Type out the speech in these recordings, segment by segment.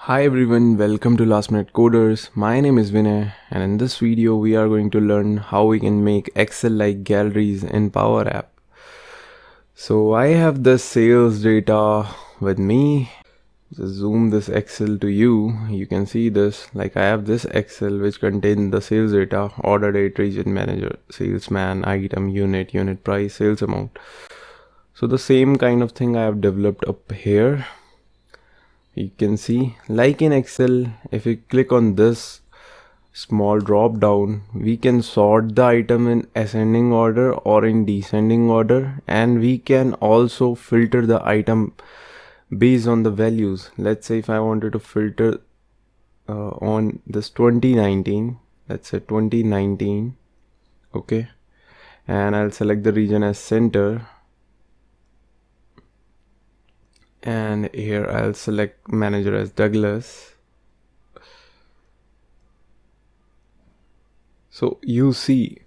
Hi everyone, welcome to Last Minute Coders. My name is Vinay, and in this video we are going to learn how we can make Excel-like galleries in PowerApp. So I have the sales data with me. Just zoom this Excel to you. You can see this, like I have this Excel which contains the sales data, order date, region manager, salesman, item, unit price, sales amount. So the same kind of thing I have developed up here. You can see, like in Excel, if you click on this small drop down, we can sort the item in ascending order or in descending order, and we can also filter the item based on the values. Let's say if I wanted to filter on this 2019, let's say 2019, okay, and I'll select the region as center, and here I'll select manager as Douglas. So you see,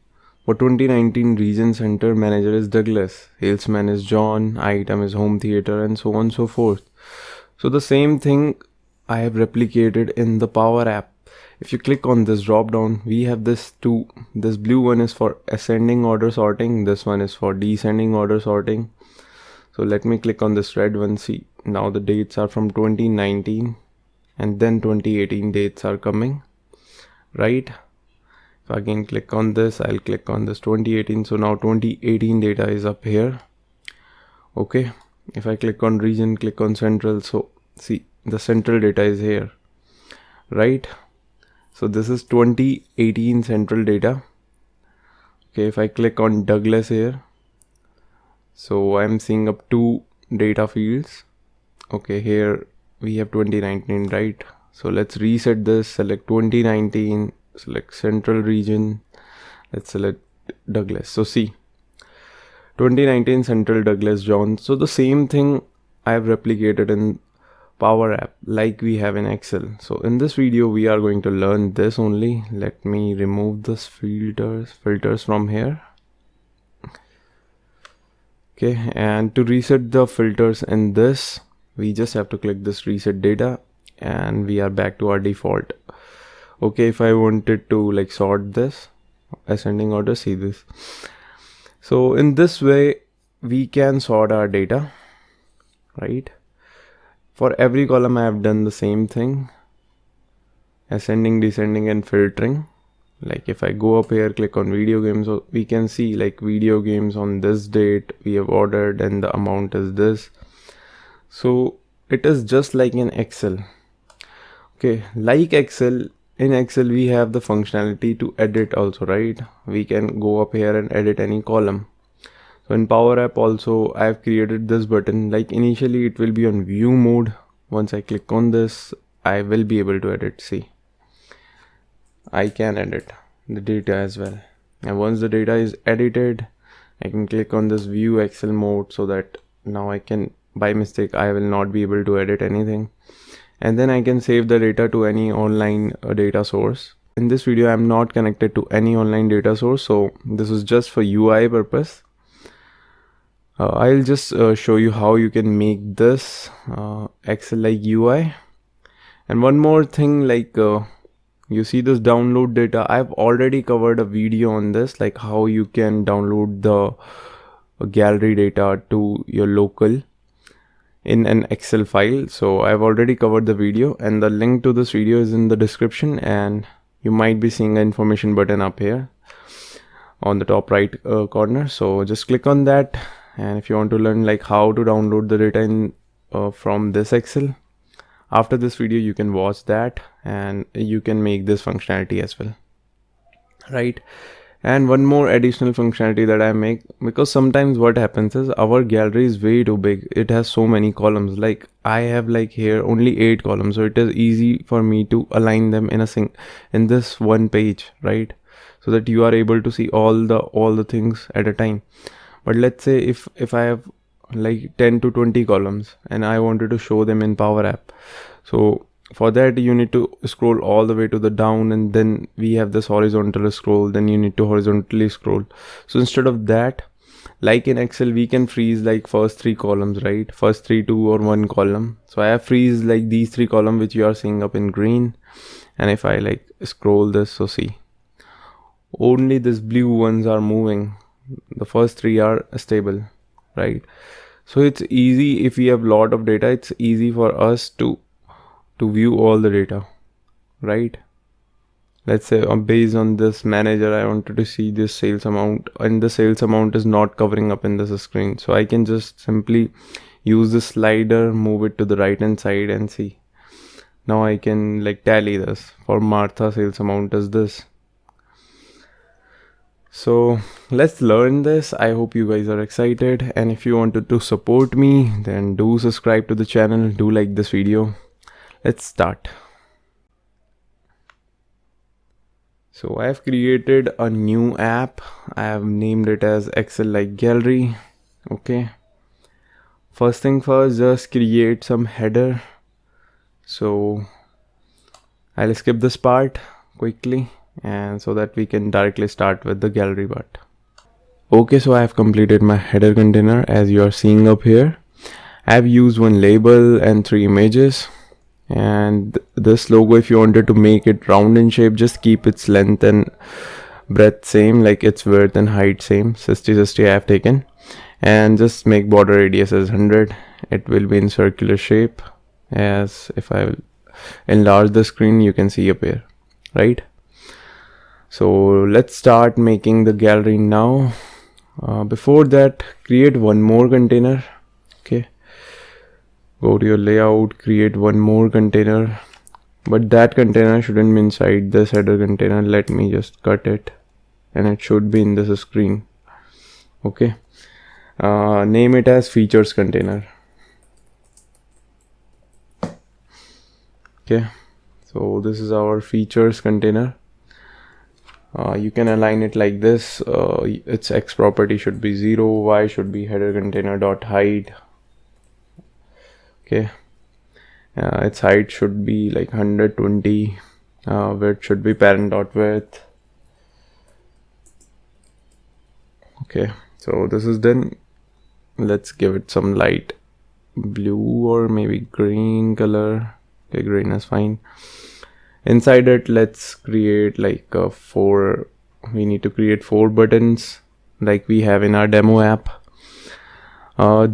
for 2019 region center manager is Douglas, salesman is John, item is home theater, and so on and so forth. So the same thing I have replicated in the Power App. If you click on this drop down, we have this blue one is for ascending order sorting, this one is for descending order sorting. So let me click on this red one. See, now the dates are from 2019 and then 2018 dates are coming, right? If I again click on this, I'll click on this 2018. So now 2018 data is up here. Okay. If I click on region, click on central. So see, the central data is here, right? So this is 2018 central data. Okay. If I click on Douglas here, so I'm seeing up two data fields. Okay, here we have 2019, right? So let's reset this, select 2019, select central region, let's select Douglas. So see, 2019 central Douglas John. So the same thing I have replicated in Power App like we have in Excel. So in this video we are going to learn this only. Let me remove this filters from here. Okay, and to reset the filters in this, we just have to click this reset data and we are back to our default. Okay, if I wanted to like sort this ascending order, see this. So in this way we can sort our data, right? For every column I have done the same thing, ascending, descending, and filtering. Like if I go up here, click on video games, so we can see like video games on this date we have ordered and the amount is this. So it is just like in Excel. Okay, like Excel, in Excel we have the functionality to edit also, right? We can go up here and edit any column. So in Power App also I have created this button. Like initially it will be on view mode. Once I click on this, I will be able to edit. See, I can edit the data as well, and once the data is edited, I can click on this view Excel mode, so that now I can, by mistake I will not be able to edit anything, and then I can save the data to any online data source. In this video I am not connected to any online data source, so this is just for UI purpose. I'll just show you how you can make this Excel like UI. And one more thing, like you see this download data, I've already covered a video on this, like how you can download the gallery data to your local in an Excel file. So I've already covered the video, and the link to this video is in the description, and you might be seeing an information button up here on the top right corner. So just click on that, and if you want to learn like how to download the data in from this Excel, after this video you can watch that and you can make this functionality as well, right? And one more additional functionality that I make, because sometimes what happens is our gallery is way too big. It has so many columns. Like I have like here only 8 columns, so it is easy for me to align them in this one page, right? So that you are able to see all the things at a time. But let's say if I have like 10 to 20 columns and I wanted to show them in Power App, so for that you need to scroll all the way to the down, and then we have this horizontal scroll, then you need to horizontally scroll. So instead of that, like in Excel we can freeze like first 3 columns, right? First 3, 2 or 1 column. So I have freeze like these 3 columns which you are seeing up in green. And if I like scroll this, so see, only this blue ones are moving. The first 3 are stable, right? So it's easy if we have lot of data, it's easy for us to view all the data, right? Let's say based on this manager, I wanted to see this sales amount, and the sales amount is not covering up in this screen. So I can just simply use the slider, move it to the right hand side and see. Now I can like tally this. For Martha, sales amount is this. So let's learn this. I hope you guys are excited, and if you wanted to support me, then do subscribe to the channel, do like this video. Let's start. So I have created a new app. I have named it as Excel Gallery. Okay. First thing first, just create some header. So I'll skip this part quickly, and so that we can directly start with the gallery part. Okay, so I have completed my header container as you are seeing up here. I have used one label and 3 images. And this logo, if you wanted to make it round in shape, just keep its length and breadth same, like its width and height same. 60 I have taken, and just make border radius as 100. It will be in circular shape, as if I will enlarge the screen, you can see up here, right? So let's start making the gallery now. Before that, create one more container. Okay, go to your layout, create one more container, but that container shouldn't be inside this header container. Let me just cut it, and it should be in this screen. Okay, name it as features container. Okay, so this is our features container. You can align it like this. Its X property should be 0, Y should be header container dot height. Okay, its height should be like 120. Width should be parent dot width. Okay, so this is done. Let's give it some light blue or maybe green color. Okay, green is fine. Inside it, let's create like we need to create 4 buttons like we have in our demo app.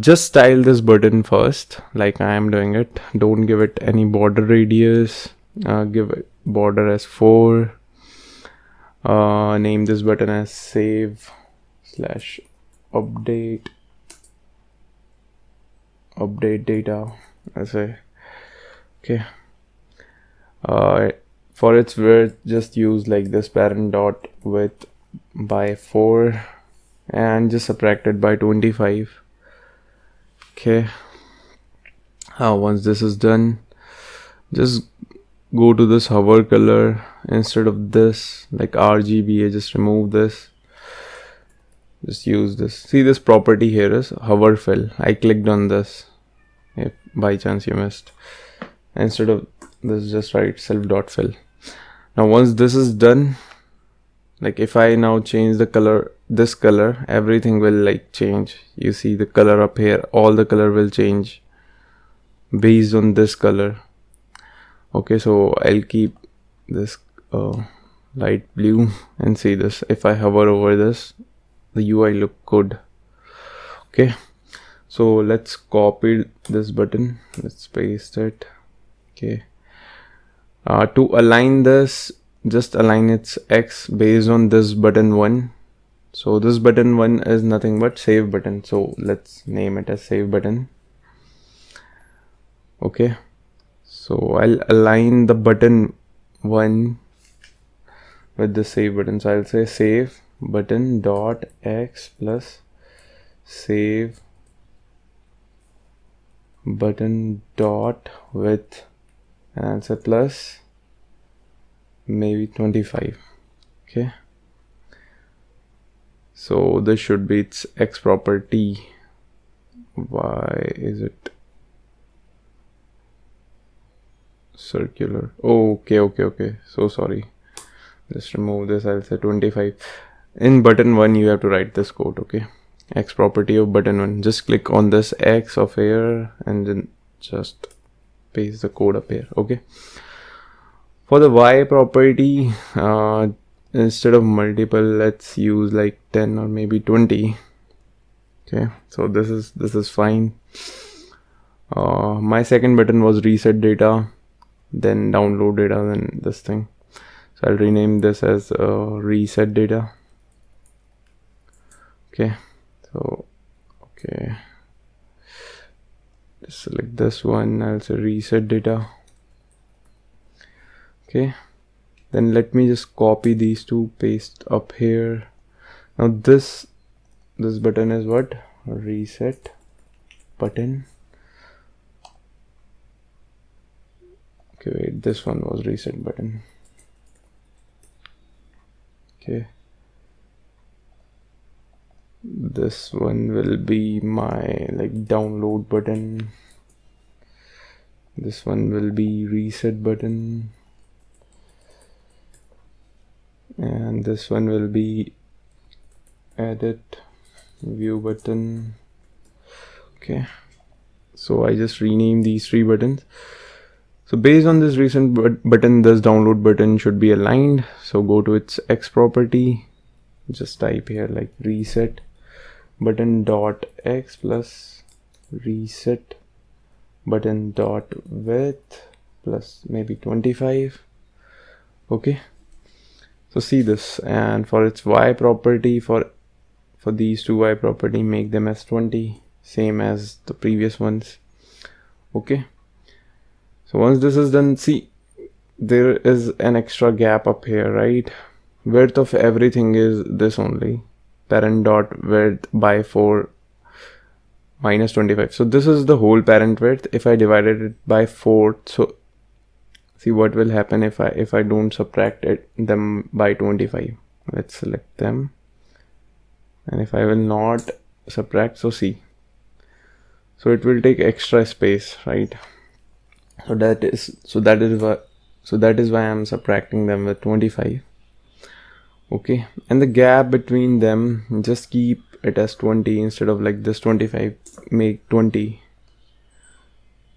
Just style this button first, like I am doing it. Don't give it any border radius. Give it border as 4. Name this button as save/update data. I say okay. For its width, just use like this parent dot width by 4 and just subtract it by 25. Okay, once this is done, just go to this hover color. Instead of this like RGBA, just remove this, just use this. See, this property here is hover fill. I clicked on this if by chance you missed. Instead of this, just write self.fill. Now once this is done, like if I now change the color, this color, everything will like change. You see the color up here, all the color will change based on this color. Okay, so I'll keep this light blue, and see this, if I hover over this, the UI look good. Okay, so let's copy this button, let's paste it. Okay, to align this, just align its X based on this button 1. So this button 1 is nothing but save button, so let's name it as save button. Okay, so I'll align the button 1 with the save button. So I'll say save button dot X plus save button dot width, and I'll say plus maybe 25. Okay, so this should be its X property. Why is it circular? Oh, okay, so sorry, just remove this. I'll say 25. In button 1 you have to write this code. Okay, X property of button 1. Just click on this X of here and then just paste the code up here. Okay. For the Y property, instead of multiple, let's use like 10 or maybe 20. Okay, so this is fine. My second button was reset data, then download data, then this thing. So I'll rename this as reset data. Okay, so okay, just select this one. I'll say reset data. Okay, then let me just copy these two, paste up here. Now this button is what? Reset button. Okay, wait, this one was reset button. Okay, this one will be my like download button. This one will be reset button, and this one will be edit view button. Okay, so I just rename these three buttons. So based on this recent button, this download button should be aligned. So go to its X property, just type here like reset button dot X plus reset button dot width plus maybe 25. Okay, so see this, and for its Y property, for these two Y property, make them as 20, same as the previous ones. Okay, so once this is done, see there is an extra gap up here, right? Width of everything is this only, parent dot width by 4 minus 25. So this is the whole parent width. If I divided it by 4, so see what will happen if I don't subtract them by 25. Let's select them, and if I will not subtract, so see, so it will take extra space, right? So that is why I'm subtracting them with 25. Okay, and the gap between them, just keep it as 20 instead of like this 25, make 20.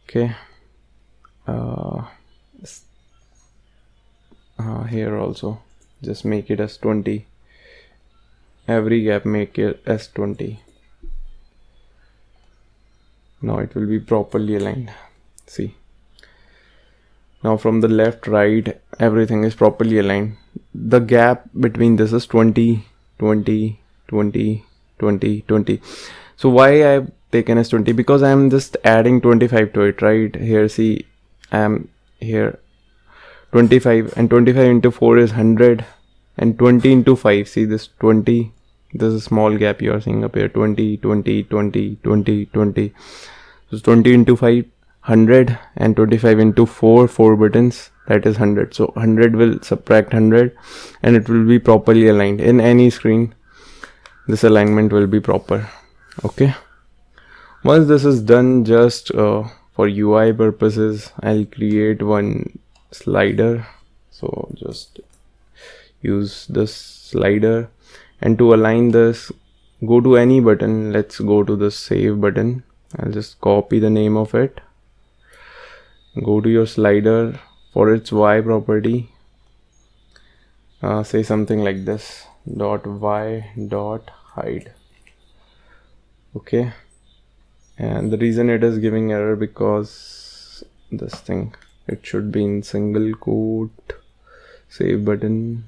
Okay, here also just make it as 20. Every gap make it as 20. Now it will be properly aligned. See, now from the left, right, everything is properly aligned. The gap between this is 20, 20, 20, 20, 20. So why I've taken as 20? Because I'm just adding 25 to it, right? Here, see, I'm here 25, and 25 into 4 is 100, and 20 into 5, see this 20, this is a small gap you are seeing up here, 20, 20, 20, 20, 20. So 20 into 5, 100, and 25 into 4 buttons, that is 100. So 100 will subtract 100, and it will be properly aligned. In any screen, this alignment will be proper. Okay, once this is done, just for UI purposes, I'll create one slider. So just use this slider, and to align this, go to any button. Let's go to the save button. I'll just copy the name of it, go to your slider. For its Y property, say something like this, dot Y dot hide. Okay, and the reason it is giving error, because this thing, it should be in single quote. Save button,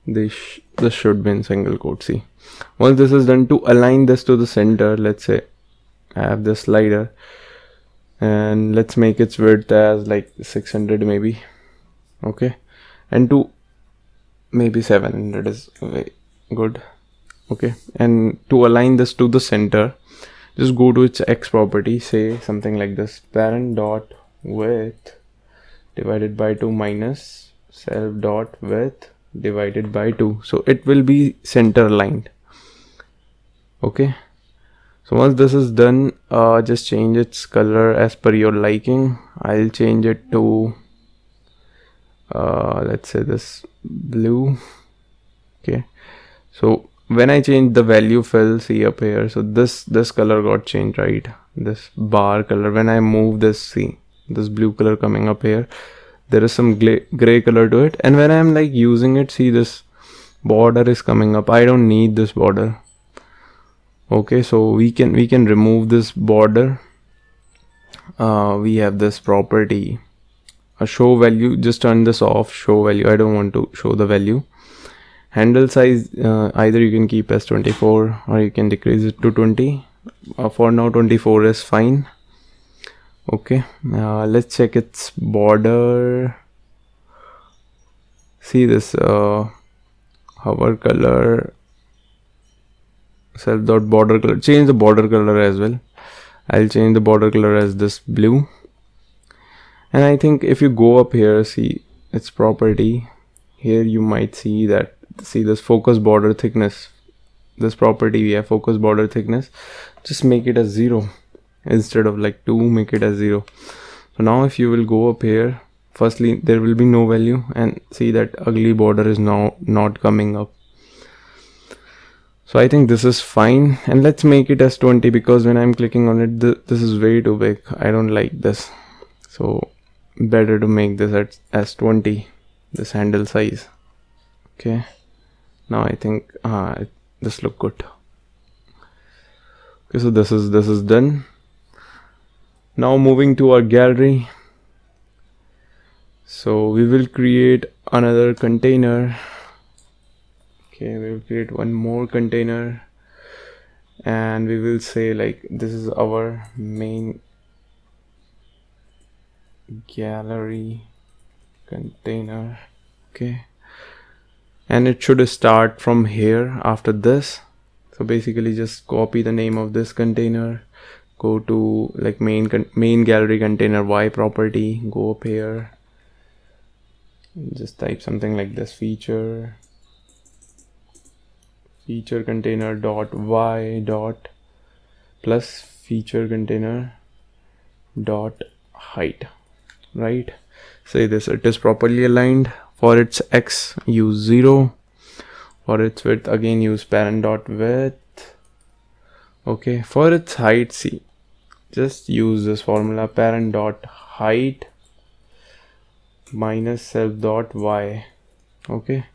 this should be in single quote. See, once this is done, to align this to the center, let's say I have this slider, and let's make its width as like 600 maybe. Okay, and to maybe 700 is very good. Okay, and to align this to the center, just go to its X property, say something like this, parent dot width divided by 2 minus self dot width divided by 2. So it will be center aligned. Okay, so once this is done, just change its color as per your liking. I'll change it to let's say this blue. Okay, so when I change the value fill, see up here, so this color got changed, right? This bar color. When I move this, see this blue color coming up here, there is some gray color to it. And when I'm like using it, see this border is coming up. I don't need this border. Okay, so we can remove this border. We have this property, a show value. Just turn this off, show value. I don't want to show the value. Handle size, either you can keep as 24 or you can decrease it to 20. For now 24 is fine. Okay, let's check its border. See this hover color, self dot border color. Change the border color as well. I'll change the border color as this blue. And I think if you go up here, see its property here, you might see that, see this focus border thickness, this property we have focus border thickness. Just make it as 0 instead of like 2, make it as 0. So now if you will go up here, firstly there will be no value, and see that ugly border is now not coming up. So I think this is fine, and let's make it as 20, because when I'm clicking on it, this is way too big. I don't like this, so better to make this as 20, this handle size. Okay, now I think this look good. Okay, so this is done. Now moving to our gallery. So we will create another container. Okay, we will create one more container, and we will say like this is our main gallery container. Okay, and it should start from here after this. So basically just copy the name of this container, go to like main gallery container Y property, go up here, just type something like this, feature container dot y dot plus feature container dot height, right? Say this, it is properly aligned. For its x, use 0. For its width, again use parent dot width. Okay, for its height, see, just use this formula, parent dot height minus self dot y. Okay,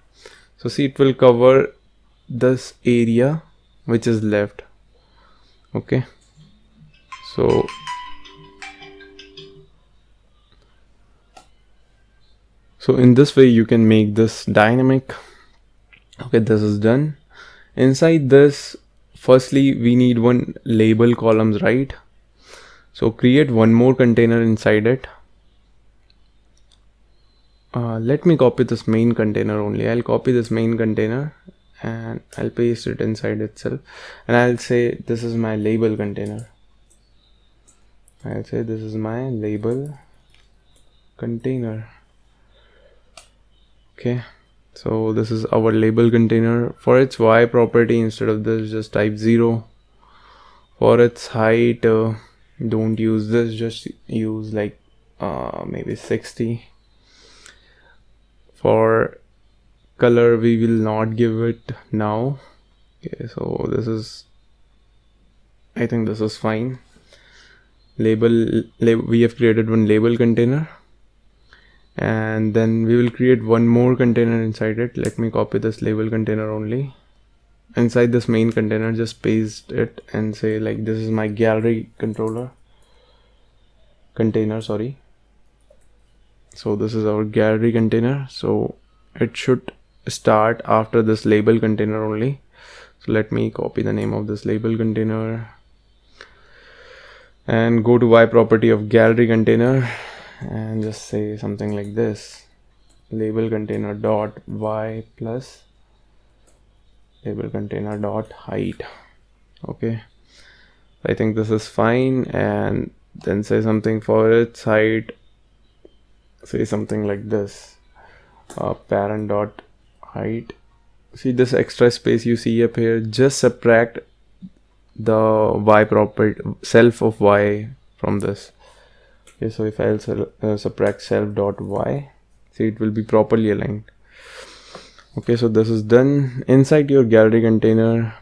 so see, it will cover this area which is left. Okay, so in this way you can make this dynamic. Okay, this is done. Inside this, firstly we need one label columns, right? So create one more container inside it. Let me copy this main container only. I'll copy this main container and I'll paste it inside itself, and I'll say this is my label container. I'll say this is my label container. Okay, so this is our label container. For its y property, instead of this, just type 0. For its height, don't use this, just use like maybe 60. For color, we will not give it now. Okay, so this is, I think this is fine. Label, we have created one label container, and then we will create one more container inside it. Let me copy this label container only. Inside this main container, just paste it and say like this is my gallery container, sorry. So this is our gallery container, so it should start after this label container only. So let me copy the name of this label container and go to y property of gallery container and just say something like this, label container dot y plus label container dot height. Okay, I think this is fine. And then say something for its height, say something like this, parent dot height. See this extra space you see up here, just subtract the y property, self of y from this. Okay, so if I'll subtract self dot y, see it will be properly aligned. Okay, so this is done. Inside your gallery container,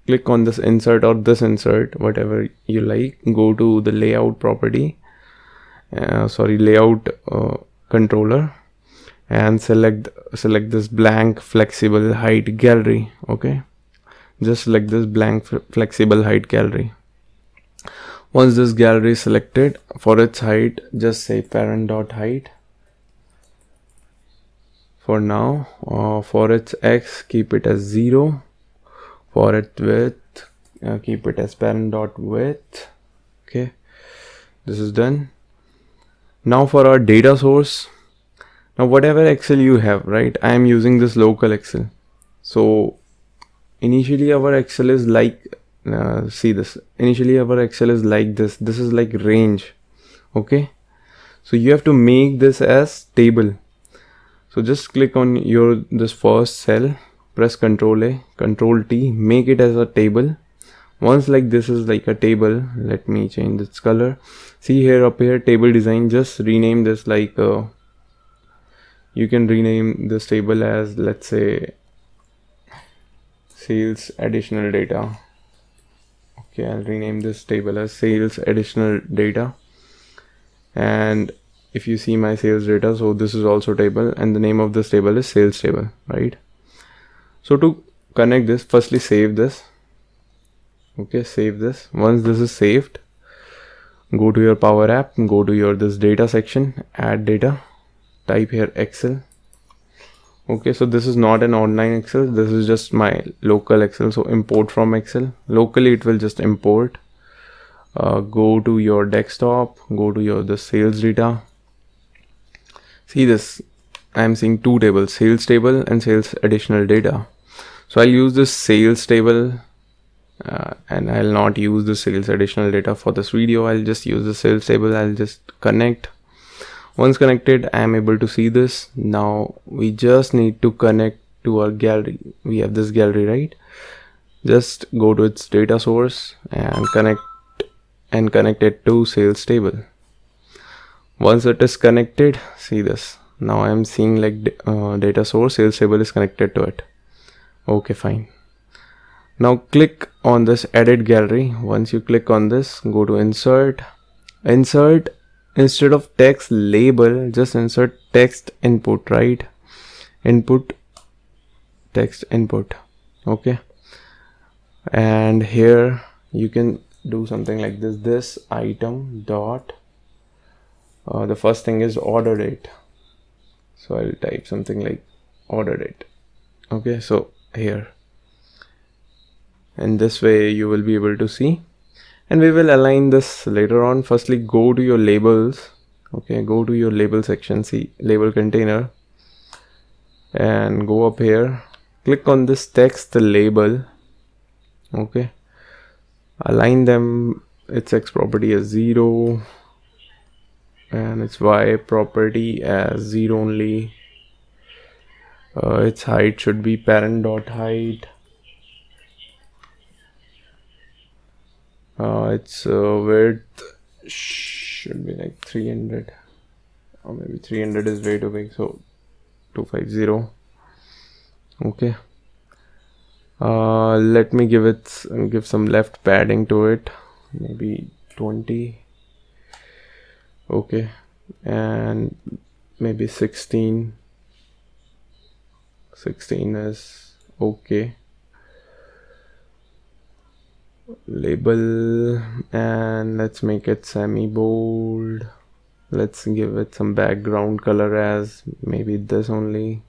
click on this insert or this insert, whatever you like. Go to the layout property, layout controller, and select this blank flexible height gallery. Okay, just select this blank flexible height gallery. Once this gallery is selected, for its height, just say parent.height. For now, for its x, keep it as 0. For its width, keep it as parent.width. Okay, this is done. Now for our data source. Now whatever Excel you have, right? I am using this local Excel. So initially our Excel is like, see this. Initially our Excel is like this. This is like range. Okay. So you have to make this as table. So just click on this first cell, press Ctrl A, Ctrl T, make it as a table. Once like this is like a table, let me change its color. See here up here, table design, just rename this like, you can rename this table as, let's say, sales additional data. Okay, I'll rename this table as sales additional data. And if you see my sales data, so this is also table, and the name of this table is sales table, right? So to connect this, firstly save this. Okay, save this. Once this is saved, go to your Power App, go to this data section, add data, type here Excel. Okay, so this is not an online Excel, this is just my local Excel. So import from Excel. Locally it will just import. Go to your desktop, go to the sales data. See this, I am seeing two tables, sales table and sales additional data. So I'll use this sales table and I'll not use the sales additional data for this video. I'll just use the sales table. I'll just connect. Once connected, I am able to see this. Now we just need to connect to our gallery. We have this gallery, right? Just go to its data source and connect it to sales table. Once it is connected, see this. Now I am seeing like data source, sales table is connected to it. Okay, fine. Now click on this edit gallery. Once you click on this, go to insert. Instead of text label, just insert text input, right? Input, text input. Okay. And here you can do something like this item dot, the first thing is order date. So I'll type something like order date. Okay, so here, and this way you will be able to see, and we will align this later on. Firstly, go to your labels. Okay, go to your label section, see label container, and go up here, click on this text label. Okay, align them, its X property as 0 and its Y property as 0 only. Its height should be parent.height. Its width should be like 300, or maybe 300 is way too big, so 250. Okay. Let me give some left padding to it, maybe 20. Okay, and maybe 16 is okay. Label, and let's make it semi bold. Let's give it some background color as maybe this only,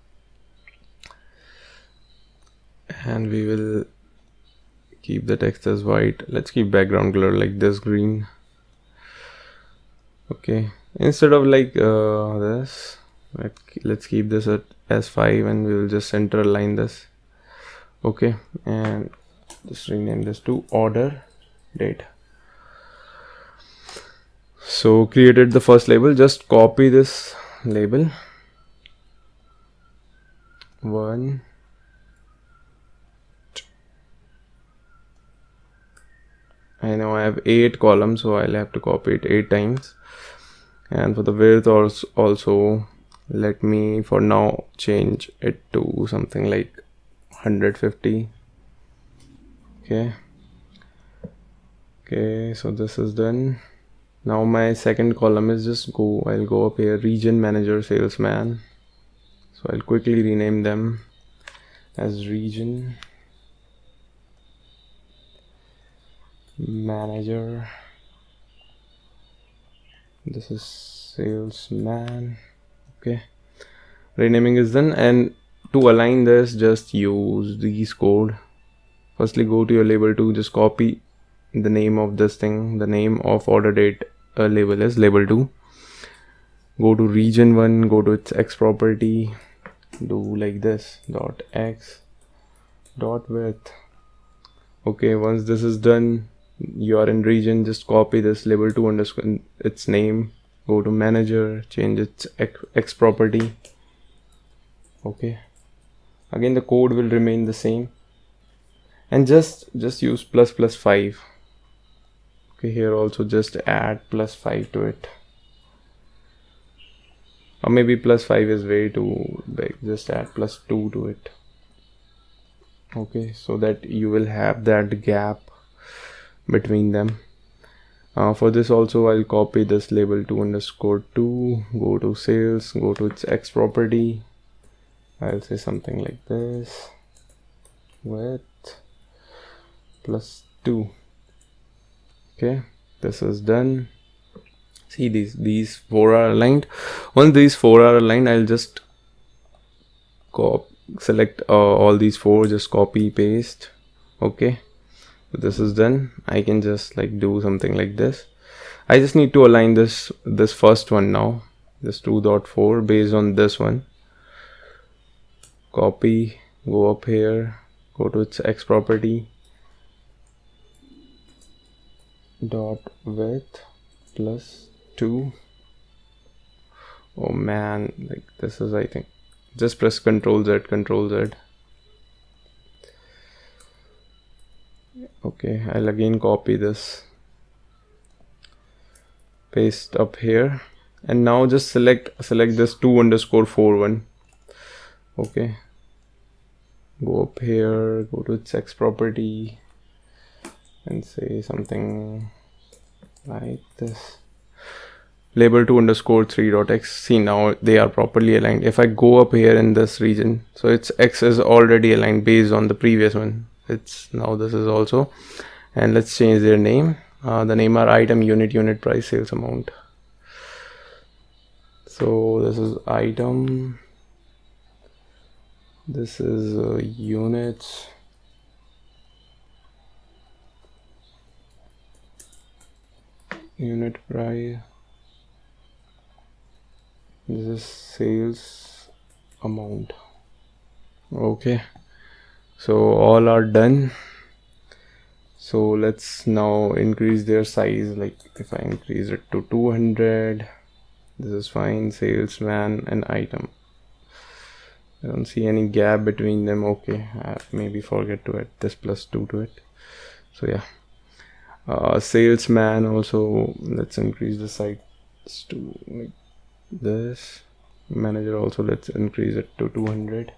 and we will keep the text as white. Let's keep background color like this, green. Okay, instead of like this, let's keep this as 5, and we will just center align this. Okay, and just rename this to order date. So created the first label, just copy this label, 1, I know I have 8 columns, so I'll have to copy it 8 times. And for the width also Let me for now change it to something like 150. Okay, so this is done. Now my second column is I'll go up here, region manager salesman. So I'll quickly rename them as region manager. This is salesman. Okay, renaming is done, and to align this, just use these code. Firstly, go to your label 2, just copy the name of this thing. The name of order date label is label 2. Go to region 1, go to its X property, do like this, dot X dot width. Okay, once this is done, you are in region, just copy this label 2 underscore its name, go to manager, change its X property. Okay, again the code will remain the same, and just use ++5. Okay, here also just add +5 to it, or maybe +5 is way too big, just add +2 to it. Okay, so that you will have that gap between them. For this also, I'll copy this label 2 underscore 2, go to sales, go to its X property. I'll say something like this, width +2. Okay, this is done. See, these 4 are aligned. Once these 4 are aligned, I'll just select all these 4, just copy paste. Okay, so this is done. I can just like do something like this. I just need to align this first one now, this 2.4 based on this one. Copy, go up here, go to its X property, dot width +2. Oh man, like this is, I think, just press Ctrl Z. Okay, I'll again copy this, paste up here, and now just select this 2_4 one. Okay, go up here, go to its X property, and say something like this, label 2_3.x. See, now they are properly aligned. If I go up here in this region, so its X is already aligned based on the previous one. It's now this is also, and let's change their name. The name are item, unit, price, sales amount. So this is item, this is units, unit price, this is sales amount. Okay, so all are done. So let's now increase their size. Like if I increase it to 200, this is fine. Salesman and item, I don't see any gap between them. Okay, I maybe forget to add this +2 to it. So yeah, salesman also, let's increase the size to like this. Manager also, let's increase it to 200,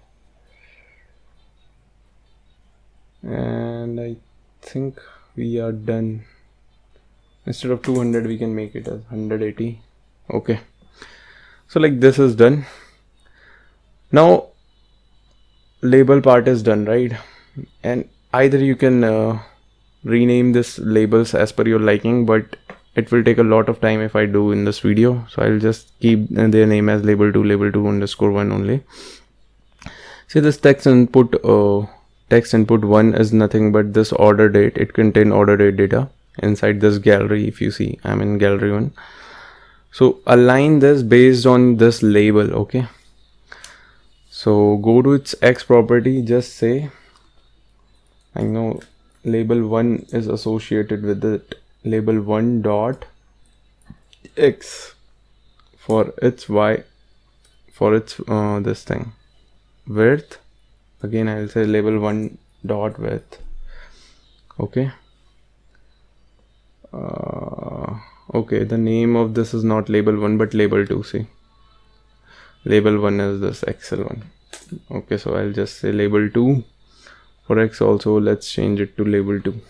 and I think we are done. Instead of 200, we can make it as 180. Okay, so like this is done. Now label part is done, right? And either you can rename this labels as per your liking, but it will take a lot of time if I do in this video, so I'll just keep their name as label 2_1 only. See, this text input 1 is nothing but this order date. It contains order date data inside this gallery. If you see, I'm in gallery 1. So align this based on this label. Okay, so go to its X property, just say, I know label 1 is associated with it, label 1 dot X for its Y, for its this thing, width. Again I'll say label 1 dot width. Okay, okay, the name of this is not label 1 but label 2. See, Label 1 is this Excel one. Okay, so I'll just say label 2. For X also, let's change it to label 2.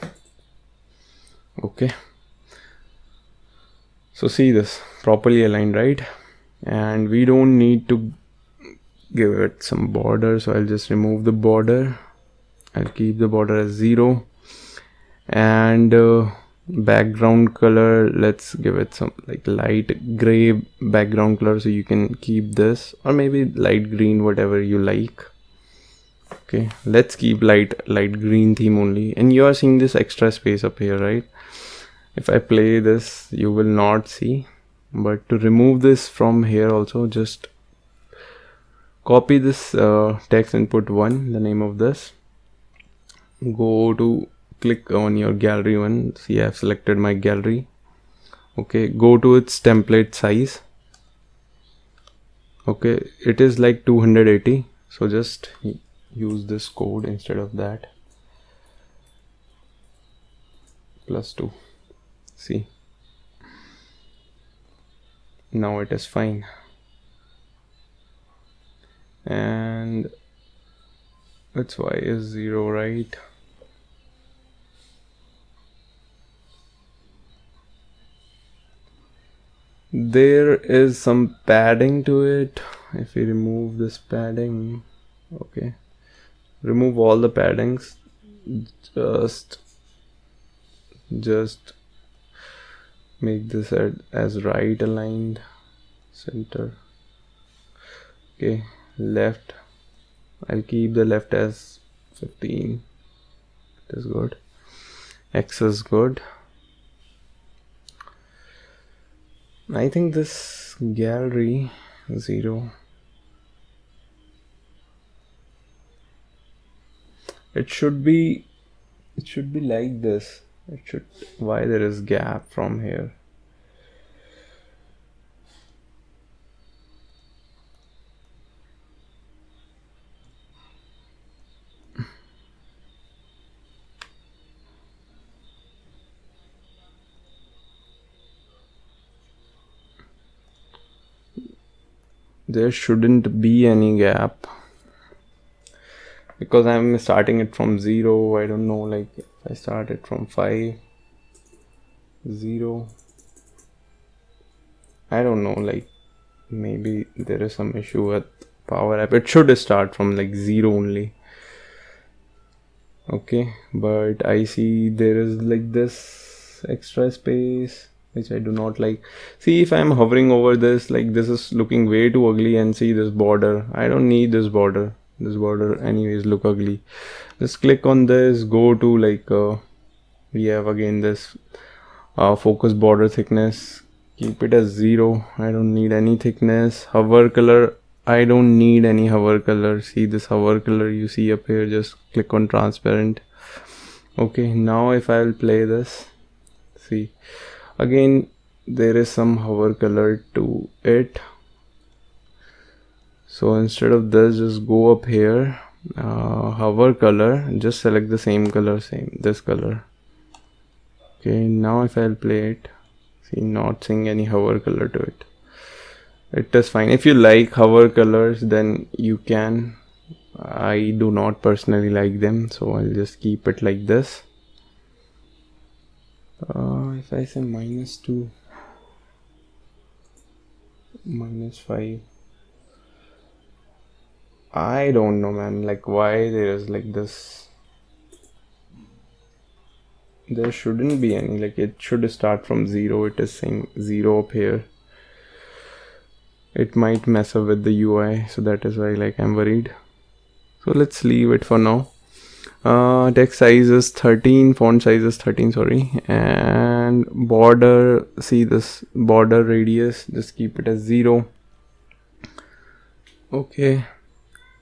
Okay, so see this properly aligned, right? And we don't need to give it some border, so I'll just remove the border. I'll keep the border as 0. And background color, let's give it some like light gray background color, so you can keep this, or maybe light green, whatever you like. Okay, let's keep light green theme only. And you are seeing this extra space up here, right? If I play this, you will not see, but to remove this from here also, just copy this text input 1, the name of this, go to click on your gallery one. See, I have selected my gallery. Okay, go to its template size. Okay, it is like 280, so just use this code instead of that, +2. See, now it is fine. And its y is 0, right? There is some padding to it. If we remove this padding, okay, remove all the paddings, just make this as right aligned, center. Okay, left, I'll keep the left as 15. It is good. X is good. I think this gallery 0, it should be like this. It should, why there is gap from here? There shouldn't be any gap because I'm starting it from 0. I don't know, like if I start it from 5, 0, I don't know, like maybe there is some issue with PowerApp. It should start from like 0 only. Okay, but I see there is like this extra space which I do not like. See, if I'm hovering over this, like this is looking way too ugly, and see this border, I don't need this border. This border anyways look ugly. Just click on this, go to like we have again this focus border thickness, keep it as 0. I don't need any thickness. Hover color, I don't need any hover color. See this hover color you see up here, just click on transparent. Okay, now if I'll play this, see, again there is some hover color to it. So instead of this, just go up here, hover color, just select the same color, this color. Okay, now if I'll play it, see, not seeing any hover color to it. It is fine. If you like hover colors, then you can. I do not personally like them, so I'll just keep it like this. If I say -2, -5, I don't know, man, like why there is like this. There shouldn't be any, like it should start from 0. It is saying 0 up here. It might mess up with the UI, so that is why like I'm worried. So let's leave it for now. Text size is 13, font size is 13, sorry, and border, see this border radius, just keep it as 0. Okay,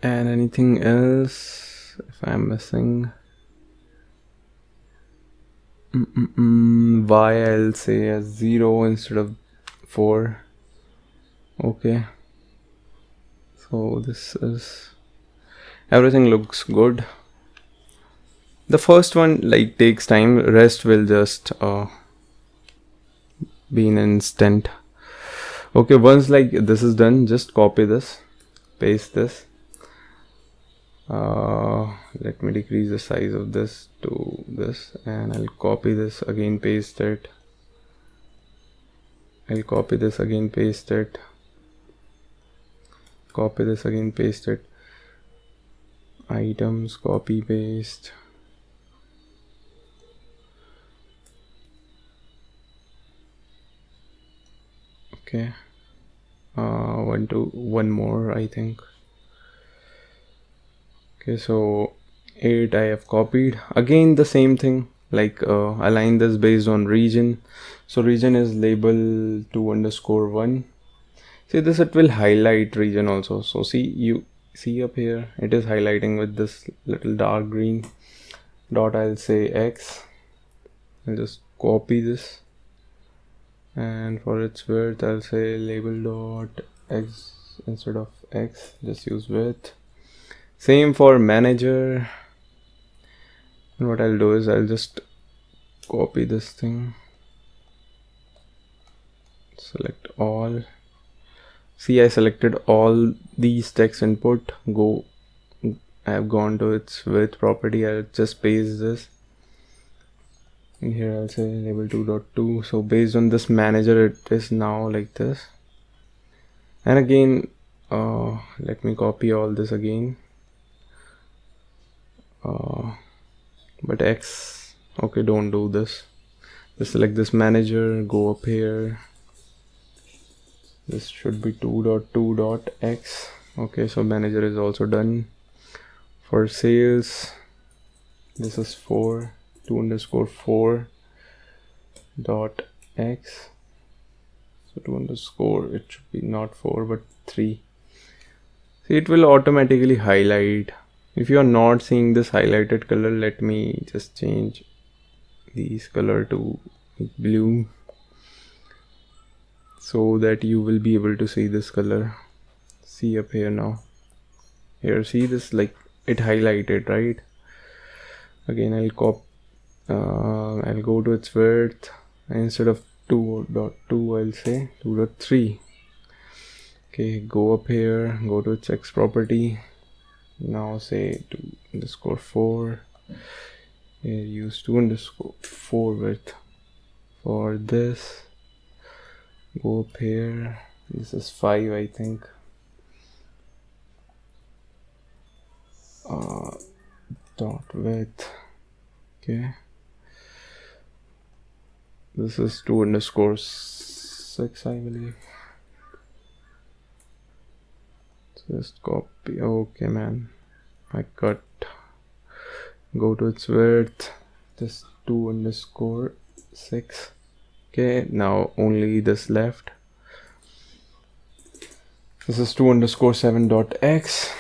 and anything else if I'm missing? Y I'll say as 0 instead of 4. Okay, so this is, everything looks good. The first one like takes time, rest will just be an instant. Okay, once like this is done, just copy this, paste this. Let me decrease the size of this to this, and I'll copy this again, paste it. I'll copy this again, paste it. Copy this again, paste it. Items, copy, paste. Okay. One more, I think. Okay, so 8 I have copied. Again the same thing, like align this based on region. So region is label 2_1. See this, it will highlight region also. So see, you see up here, it is highlighting with this little dark green dot. I'll say X. I'll just copy this, and for its width I'll say label dot X instead of X, just use width. Same for manager. And what I'll do is I'll just copy this thing, select all. See, I selected all these text input. I have gone to its width property. I'll just paste this. And here I'll say label 2.2. So based on this manager, it is now like this. And again, let me copy all this again. But X, okay, don't do this. Just select this manager, go up here. This should be 2.2.x. Okay, so manager is also done. For sales, this is 2_4 dot x. So 2_, it should be not 4 but 3. See, it will automatically highlight. If you are not seeing this highlighted color, let me just change these color to blue, so that you will be able to see this color. See up here now. Here, see this, like it highlighted, right? Again, I'll go to its width. Instead of 2.2, I'll say 2.3. Okay, go up here, go to its X property. Now say 2_4. Here use 2_4 width. For this, go up here. This is 5, I think. Dot width. Okay. This is 2_6, I believe. Just copy. Okay, man. I cut. Go to its width. This 2_6. Okay, now only this left. This is 2_7.x.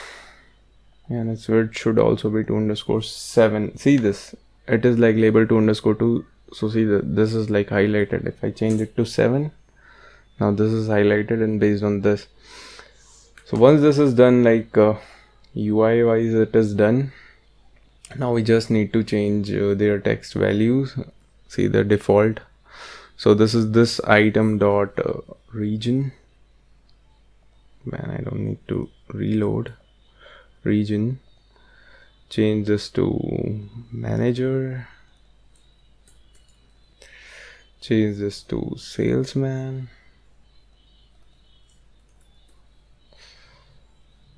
And its width should also be 2_7. See this, it is like label 2_2. So see that this is like highlighted. If I change it to 7, now this is highlighted, and based on this. So once this is done, like UI wise it is done. Now we just need to change their text values. See the default. So this is this item dot region. Man, I don't need to reload. Region. Change this to manager. Change this to salesman.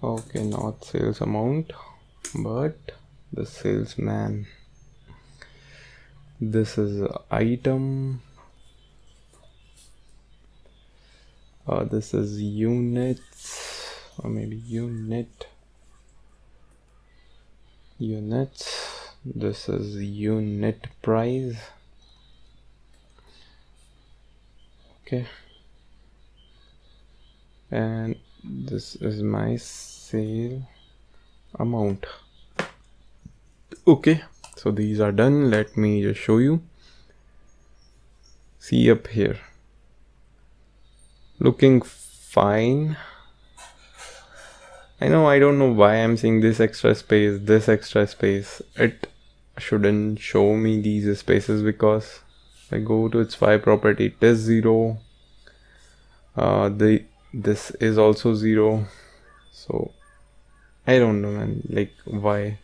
Okay, not sales amount, but the salesman. This is item. This is units, or maybe units. This is unit price. Okay, and this is my sale amount. Okay, so these are done. Let me just show you. See up here, looking fine. I know, I don't know why I'm seeing this extra space. It shouldn't show me these spaces, because I go to its 5 property, it is 0. This is also 0. So I don't know, man, like why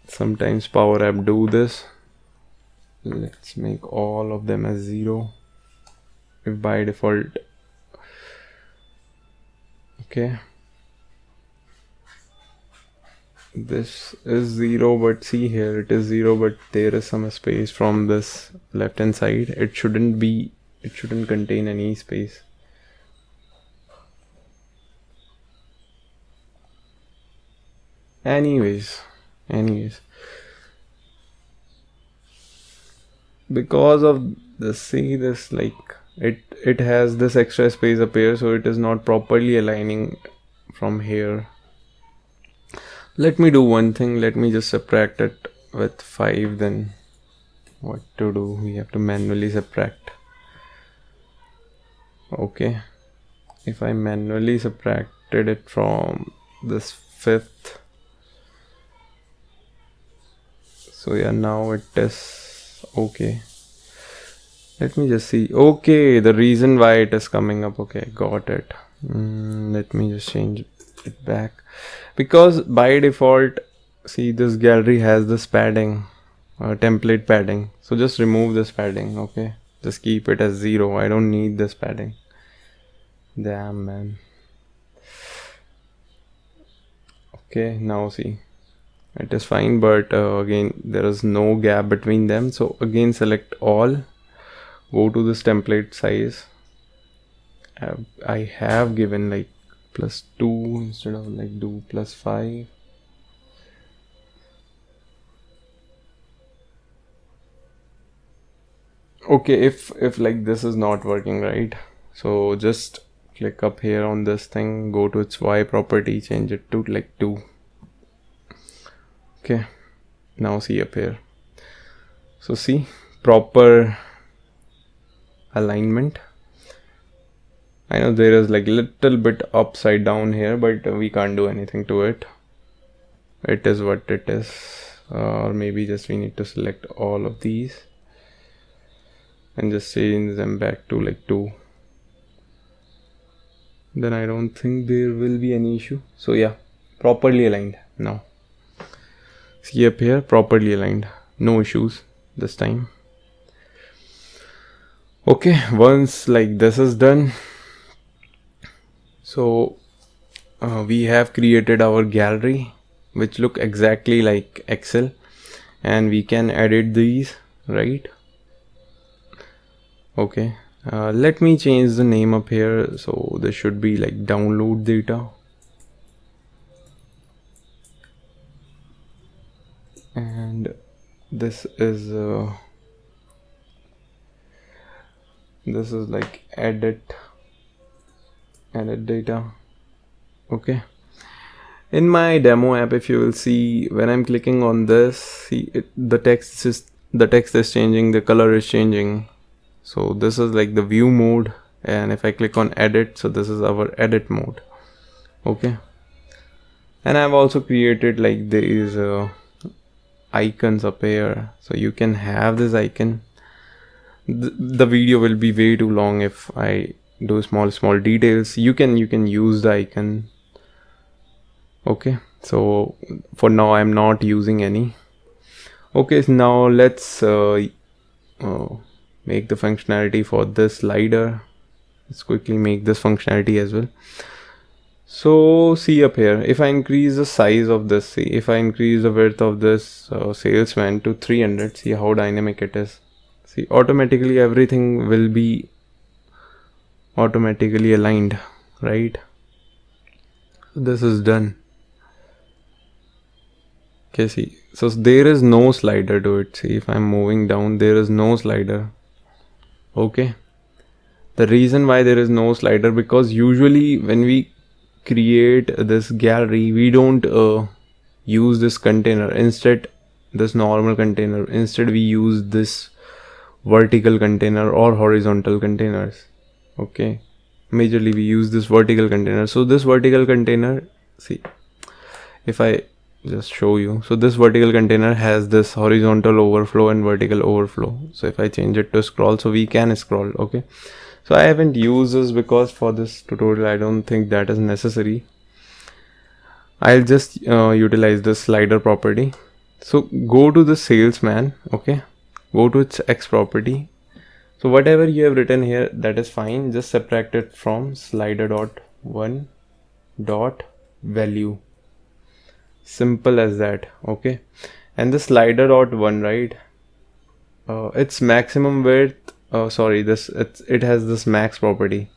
sometimes Power App do this. Let's make all of them as 0 if by default. Okay, this is 0, but see here it is 0, but there is some space from this left hand side. It shouldn't contain any space. Anyways, because of this, see this, like it has this extra space up here, so it is not properly aligning from here. Let me do one thing, let me just subtract it with 5. Then what to do, we have to manually subtract. Okay, if I manually subtracted it from this 5th, so yeah, now it is okay. Let me just see. Okay, the reason why it is coming up. Okay, got it. Let me just change it back, because by default, see, this gallery has this padding, template padding. So just remove this padding. Okay, just keep it as 0. I don't need this padding. Damn, man. Okay, now see, it is fine, but again there is no gap between them. So again, select all, go to this template size. I have given like +2 instead of like do +5. Okay, if like this is not working, right, so just click up here on this thing, go to its Y property, change it to like 2. Okay, now see up here, so see, proper alignment. I know there is like little bit upside down here, but we can't do anything to it. It is what it is. Or maybe just we need to select all of these and just change them back to like 2. Then I don't think there will be any issue. So yeah, properly aligned now. See up here, properly aligned, no issues this time. Okay, once like this is done, so we have created our gallery which look exactly like Excel, and we can edit these, right? Okay, let me change the name up here. So this should be like download data, and this is like edit data. Okay, in my demo app, if you will see, when I'm clicking on this, see the text is changing, the color is changing. So this is like the view mode, and if I click on edit, so this is our edit mode. Okay, and I've also created like these icons up here, so you can have this icon. The video will be way too long if I do small details. You can use the icon. Okay, so for now I'm not using any. Okay, so now let's make the functionality for this slider. Let's quickly make this functionality as well. So see up here, if I increase the size of this, see, if I increase the width of this salesman to 300, see how dynamic it is. See, automatically everything will be automatically aligned, right? This is done. Okay, see, so there is no slider to it. See, if I'm moving down, there is no slider. Okay, the reason why there is no slider, because usually when we create this gallery, we don't use this container, instead this normal container, instead we use this vertical container or horizontal containers. Okay, majorly we use this vertical container. So this vertical container, see, if I just show you, so this vertical container has this horizontal overflow and vertical overflow. So if I change it to scroll, so we can scroll. Okay, So I haven't used this because for this tutorial I don't think that is necessary. I'll just utilize the slider property. So go to the salesman, okay, go to its X property. So whatever you have written here, that is fine, just subtract it from slider.1.value. Simple as that, okay. And the slider.1, right, its maximum width, sorry, it has this max property.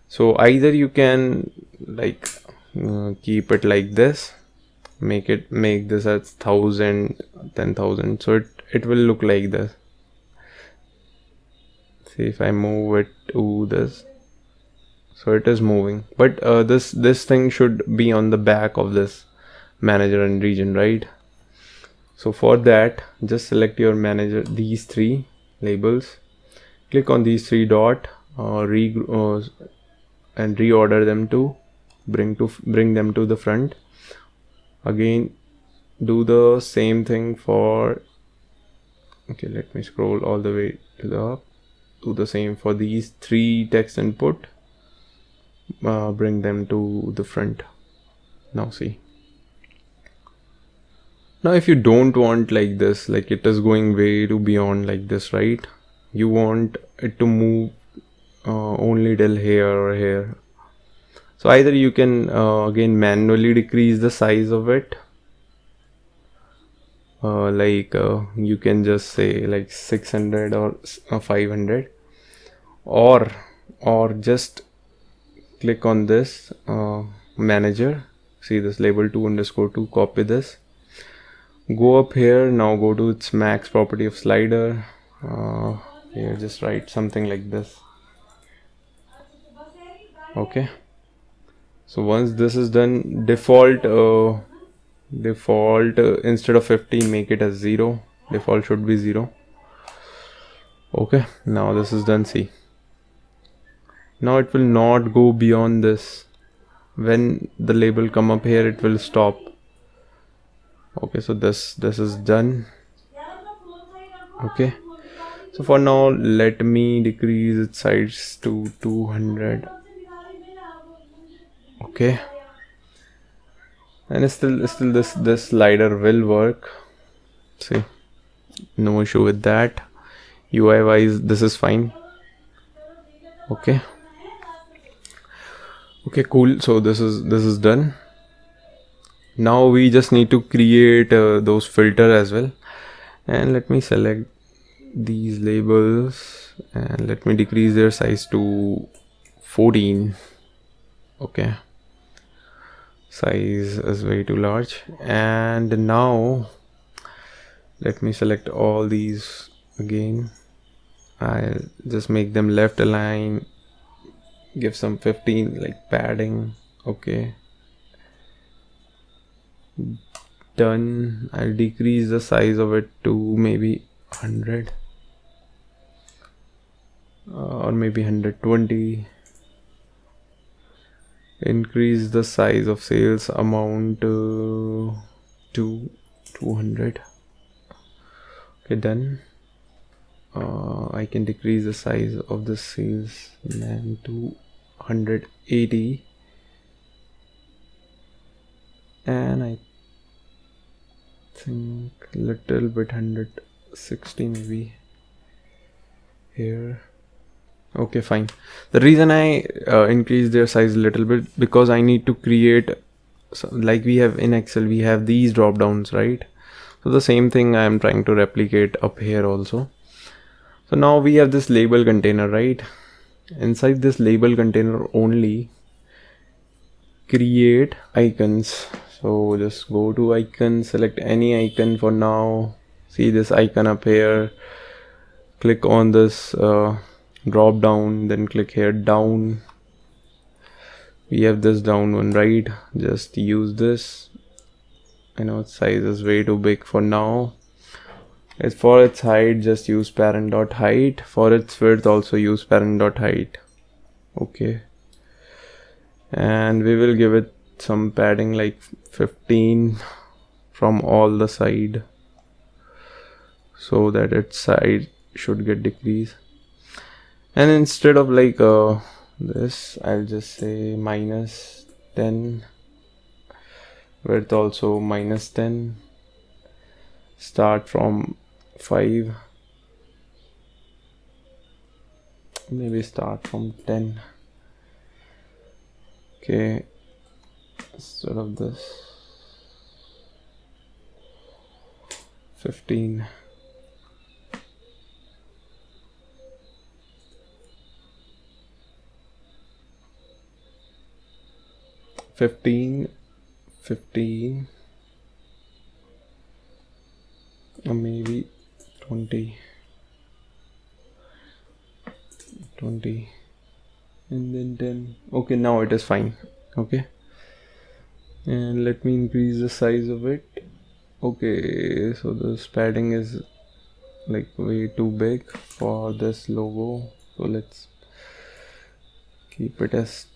So either you can like keep it like this, make this as 1000, 10,000, so it will look like this. See, if I move it to this, so it is moving, but this thing should be on the back of this manager and region, right? So for that, just select your manager, these three labels, click on these three dot, and reorder them to bring them to the front. Again, do the same thing for, okay, let me scroll all the way to the up. Do the same for these three text input, bring them to the front. Now see. Now if you don't want like this, like it is going way too beyond like this, right? You want it to move only till here or here. So either you can again manually decrease the size of it, you can just say like 600 or 500, or just click on this manager, see this label 2_2, copy this, go up here, now go to its max property of slider, here just write something like this, okay. So once this is done, default instead of 15, make it as 0. Default should be 0. Okay, now this is done. See, now it will not go beyond this. When the label come up here, it will stop. Okay, so this is done. Okay, so for now let me decrease its size to 200. Okay, and still this slider will work. See, no issue with that. UI wise this is fine. Okay, cool. So this is done. Now we just need to create those filter as well, and let me select these labels and let me decrease their size to 14. Okay, size is way too large. And now let me select all these again. I'll just make them left align, give some 15 like padding. Okay, done. I'll decrease the size of it to maybe 100 or maybe 120. Increase the size of sales amount to 200. Okay, done. I can decrease the size of the salesman to 180, and I think little bit 160 maybe here. Okay, fine. The reason I increase their size a little bit, because I need to create, like we have in Excel, we have these drop downs, right? So the same thing I am trying to replicate up here also. So now we have this label container, right? Inside this label container only, create icons. So just go to icon, select any icon for now. See this icon up here, click on this drop down, then click here down. We have this down one, right? Just use this. I know its size is way too big for now. As for its height, just use parent.height. For its width, also use parent.height. Okay, and we will give it some padding like 15 from all the side, so that its side should get decreased. And instead of like this, I'll just say -10, width also -10, start from 5, maybe start from 10. Okay, instead of this 15. Or maybe 20, and then 10. Okay, now it is fine. Okay, and let me increase the size of it. Okay, so this padding is like way too big for this logo, so let's keep it as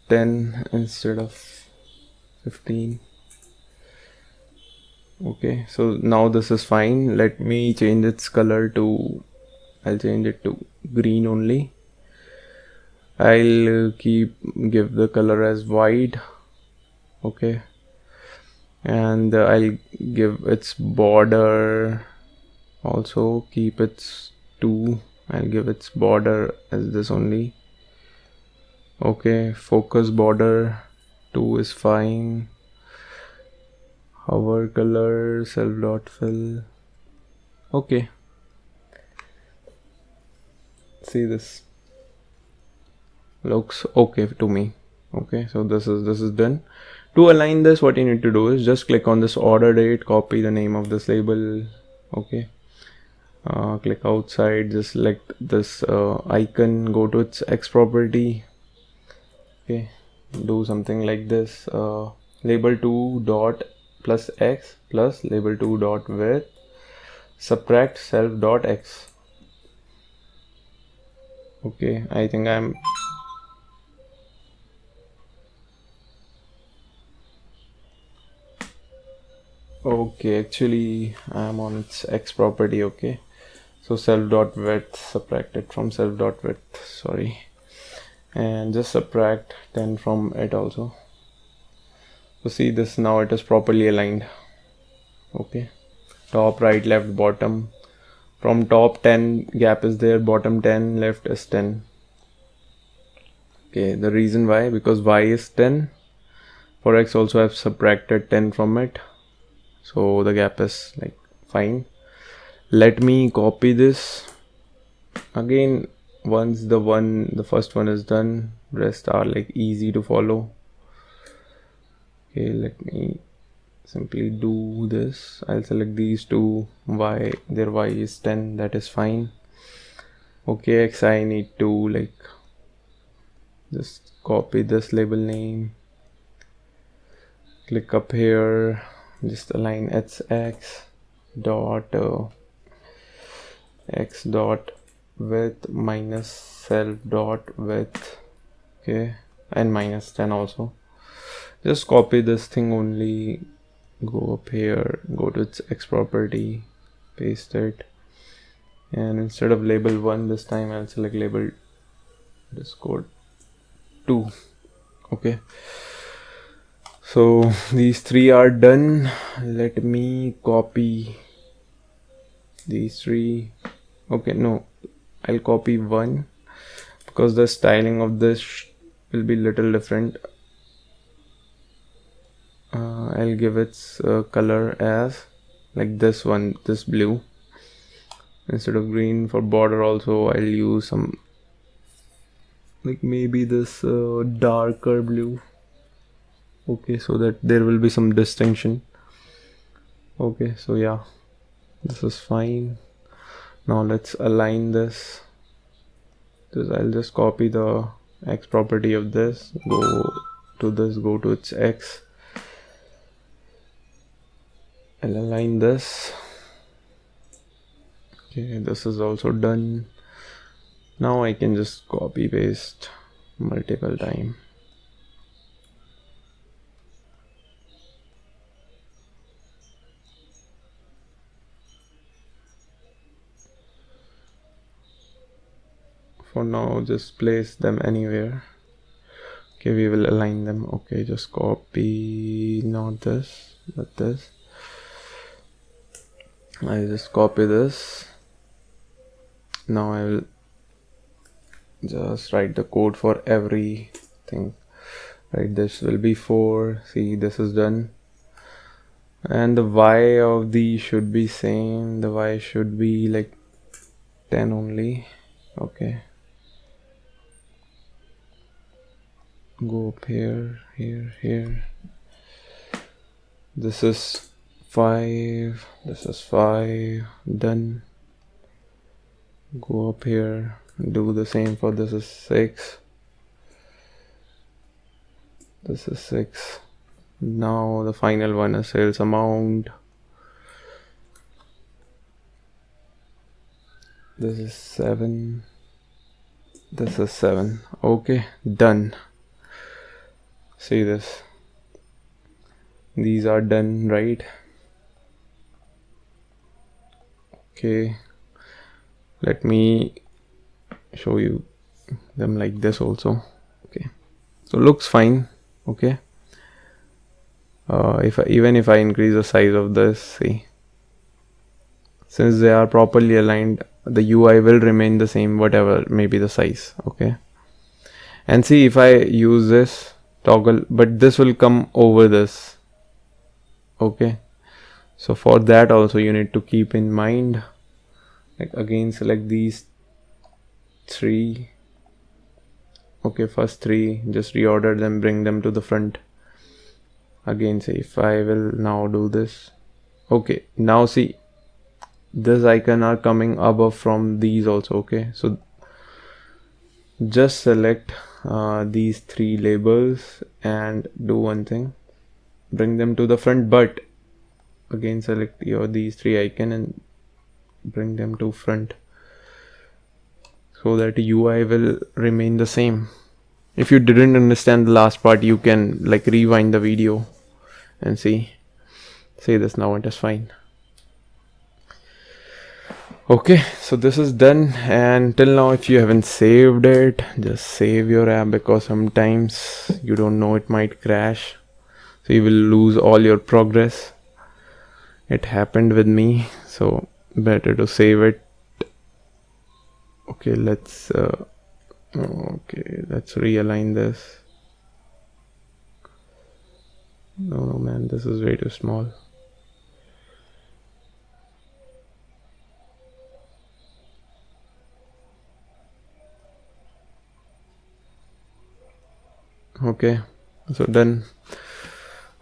10 instead of 15. Okay, so now this is fine. Let me change its color to, I'll change it to green only. I'll give the color as white. Okay, and I'll give its border also, keep its 2. I'll give its border as this only. Okay, focus border 2 is fine. Hover color self dot fill. Okay, see, this looks okay to me. Okay, so this is done. To align this, what you need to do is just click on this order date, copy the name of this label. Okay, click outside, just select this icon, go to its X property. Okay, do something like this, label 2 dot plus X plus label 2 dot width subtract self dot X. Okay, I think I'm okay, actually I'm on its X property. Okay, so self dot width subtracted from self dot width, sorry, and just subtract 10 from it also. So see this, now it is properly aligned. Okay, top, right, left, bottom. From top 10 gap is there, bottom 10, left is 10. Okay, the reason why, because y is 10, for x also I've subtracted 10 from it, so the gap is like fine. Let me copy this again. Once the first one is done, rest are like easy to follow. Okay, let me simply do this. I'll select these two, y, their y is 10, that is fine. Okay, x I need to like just copy this label name, click up here, just align its x dot x dot width minus self dot width. Okay, and -10 also. Just copy this thing only, go up here, go to its X property, paste it, and instead of label 1 this time I'll select label _ 2. Okay, so these 3 are done. Let me copy these 3. Okay, no, I'll copy 1 because the styling of this will be little different. I'll give its color as like this one, this blue instead of green. For border also I'll use some like maybe this darker blue. Okay, so that there will be some distinction. Okay, so yeah, this is fine. Now let's align this. I'll just copy the X property of this, go to this, go to its X, I'll align this. Okay, this is also done. Now I can just copy paste multiple times. For now, just place them anywhere. Okay, we will align them. Okay, just copy, not this, but this. I just copy this. Now I will just write the code for everything. Right, this will be 4. See, this is done. And the y of these should be same. The y should be like 10 only. Okay. Go up here, here, here. This is 5. This is 5. Done. Go up here. Do the same for this is 6. This is 6. Now the final one is sales amount. This is 7. This is 7. Okay, done. See this. These are done, right? Okay. Let me show you them like this also. Okay. So looks fine. Okay. Even if I increase the size of this, see, since they are properly aligned, the UI will remain the same, whatever may be the size. Okay. And see, if I use this toggle, but this will come over this. Okay. So for that also you need to keep in mind, like again select these 3. Okay, first 3, just reorder them, bring them to the front. Again, say if I will now do this. Okay, now see, this icon are coming above from these also. Okay, so just select these 3 labels and do one thing, bring them to the front, but again select these 3 icon and bring them to front, so that UI will remain the same. If you didn't understand the last part, you can like rewind the video and see this. Now it is fine. Okay, so this is done, and till now if you haven't saved it, just save your app, because sometimes you don't know, it might crash, so you will lose all your progress. It happened with me, so better to save it. Okay, let's realign this. No man, this is way too small. Okay, so done.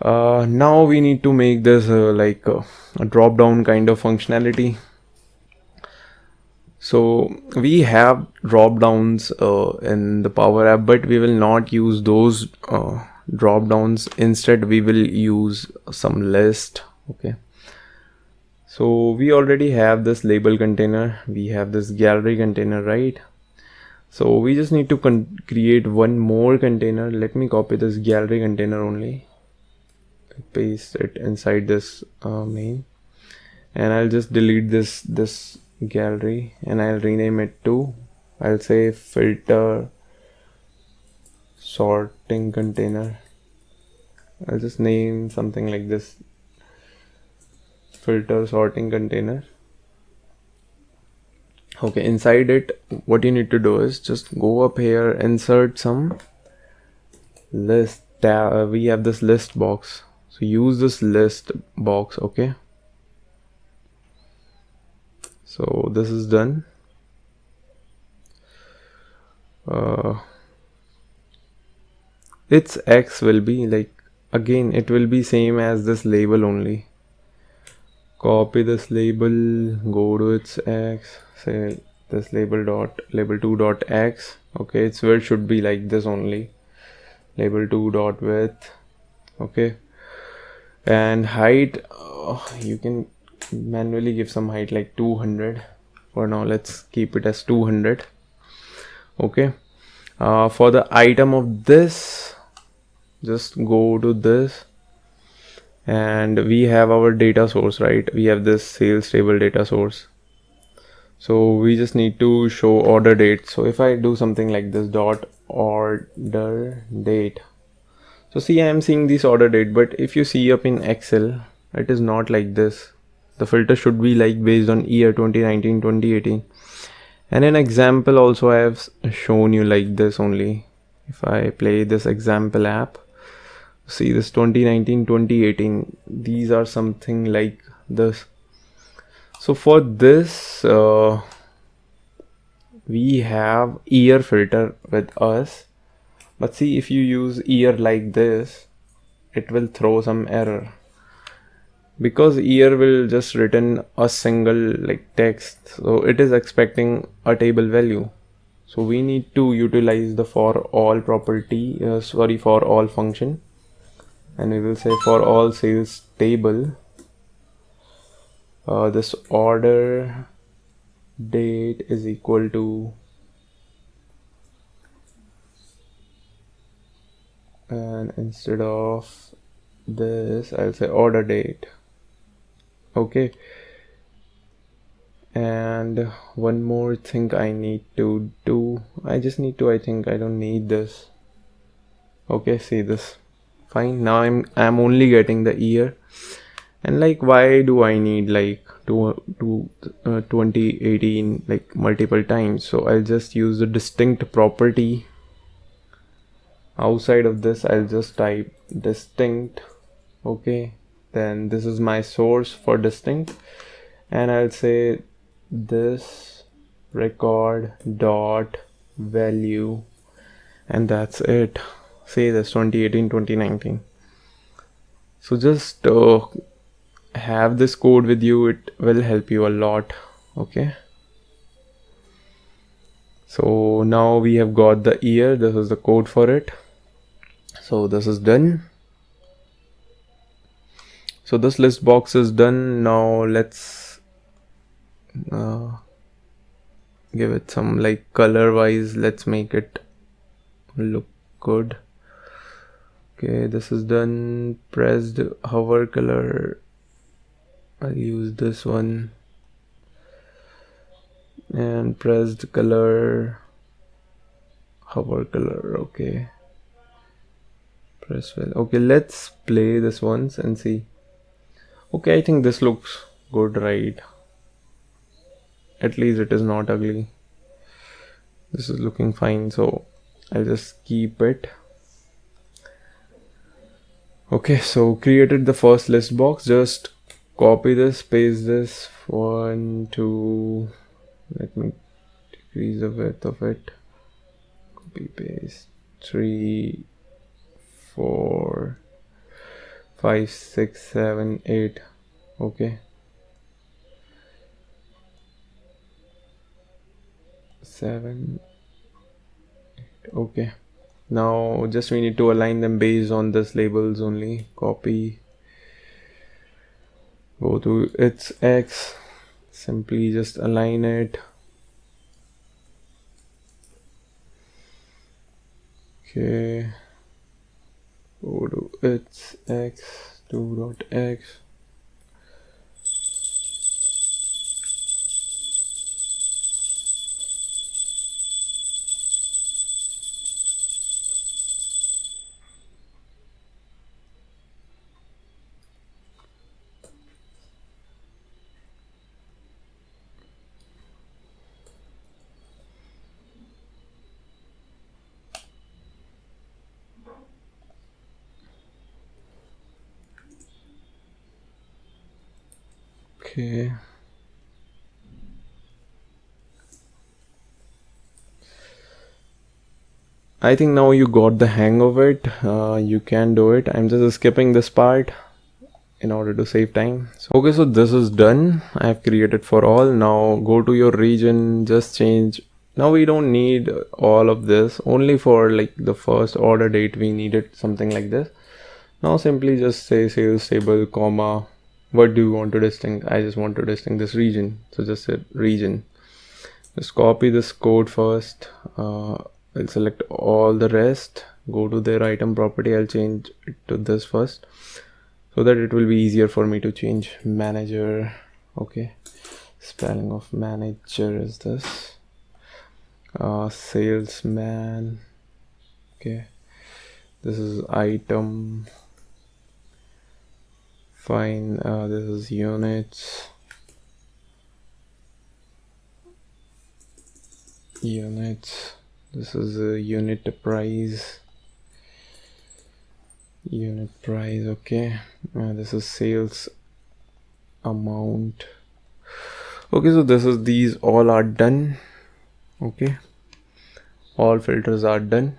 Now we need to make this like a drop down kind of functionality. So we have drop downs in the Power App, but we will not use those drop downs. Instead we will use some list. Okay, so we already have this label container, we have this gallery container, right? So we just need to create one more container. Let me copy this gallery container only, paste it inside this main, and I'll just delete this gallery and I'll rename it to, I'll say filter sorting container. I'll just name something like this, filter sorting container. Okay, inside it what you need to do is just go up here, insert some list tab. We have this list box, so use this list box. Okay, so this is done. Its X will be like, again it will be same as this label only. Copy this label, go to its X, say this label2.x. okay, its width should be like this only, label2.width. okay, and height, you can manually give some height like 200. For now let's keep it as 200. okay, for the item of this, just go to this, and we have our data source, right? We have this sales table data source. So we just need to show order date. So if I do something like this, dot order date, so see, I am seeing this order date, but if you see up in Excel, it is not like this. The filter should be like based on year 2019, 2018. And in example also I have shown you like this only. If I play this example app, see this 2019, 2018, these are something like this. So for this, we have year filter with us. But see, if you use year like this, it will throw some error, because year will just written a single like text, so it is expecting a table value. So we need to utilize the for all property, for all function, and we will say for all sales table, this order date is equal to, and instead of this I'll say order date. Okay, and one more thing I need to do, I think I don't need this. Okay, see this, fine. Now I'm only getting the year, and like why do I need like 2018 like multiple times? So I'll just use the distinct property. Outside of this I'll just type distinct. Okay, then this is my source for distinct, and I'll say this record dot value, and that's it. Say this 2018, 2019. So just have this code with you, it will help you a lot. Okay, so now we have got the year, this is the code for it. So this is done. So this list box is done. Now let's give it some like color wise, let's make it look good. Okay, this is done. Pressed hover color, I'll use this one, and pressed color, hover color. Okay, press well. Okay, let's play this once and see. Okay, I think this looks good, right? At least it is not ugly. This is looking fine, so I'll just keep it. Okay, so created the first list box. Just copy this, paste this, 1, 2, let me decrease the width of it, copy paste, 3, 4, 5, 6, 7, 8. Okay, 7, 8. Okay, now just we need to align them based on this labels only. Copy, go to its X, simply just align it. Okay, go to its X, 2.x. Okay, I think now you got the hang of it. You can do it. I'm just skipping this part in order to save time. So, okay, so this is done. I have created for all. Now go to your region, just change. Now we don't need all of this, only for like the first order date we needed something like this. Now simply just say sales table, comma, what do you want to distinct? I just want to distinct this region, so just say region. Just copy this code first. I'll select all the rest, go to their item property. I'll change it to this first, so that it will be easier for me to change manager. Okay, Spelling of manager is this. Salesman. Okay, this is item. Fine. This is units. This is a unit price. Okay. This is sales amount. Okay, so these all are done. Okay, all filters are done.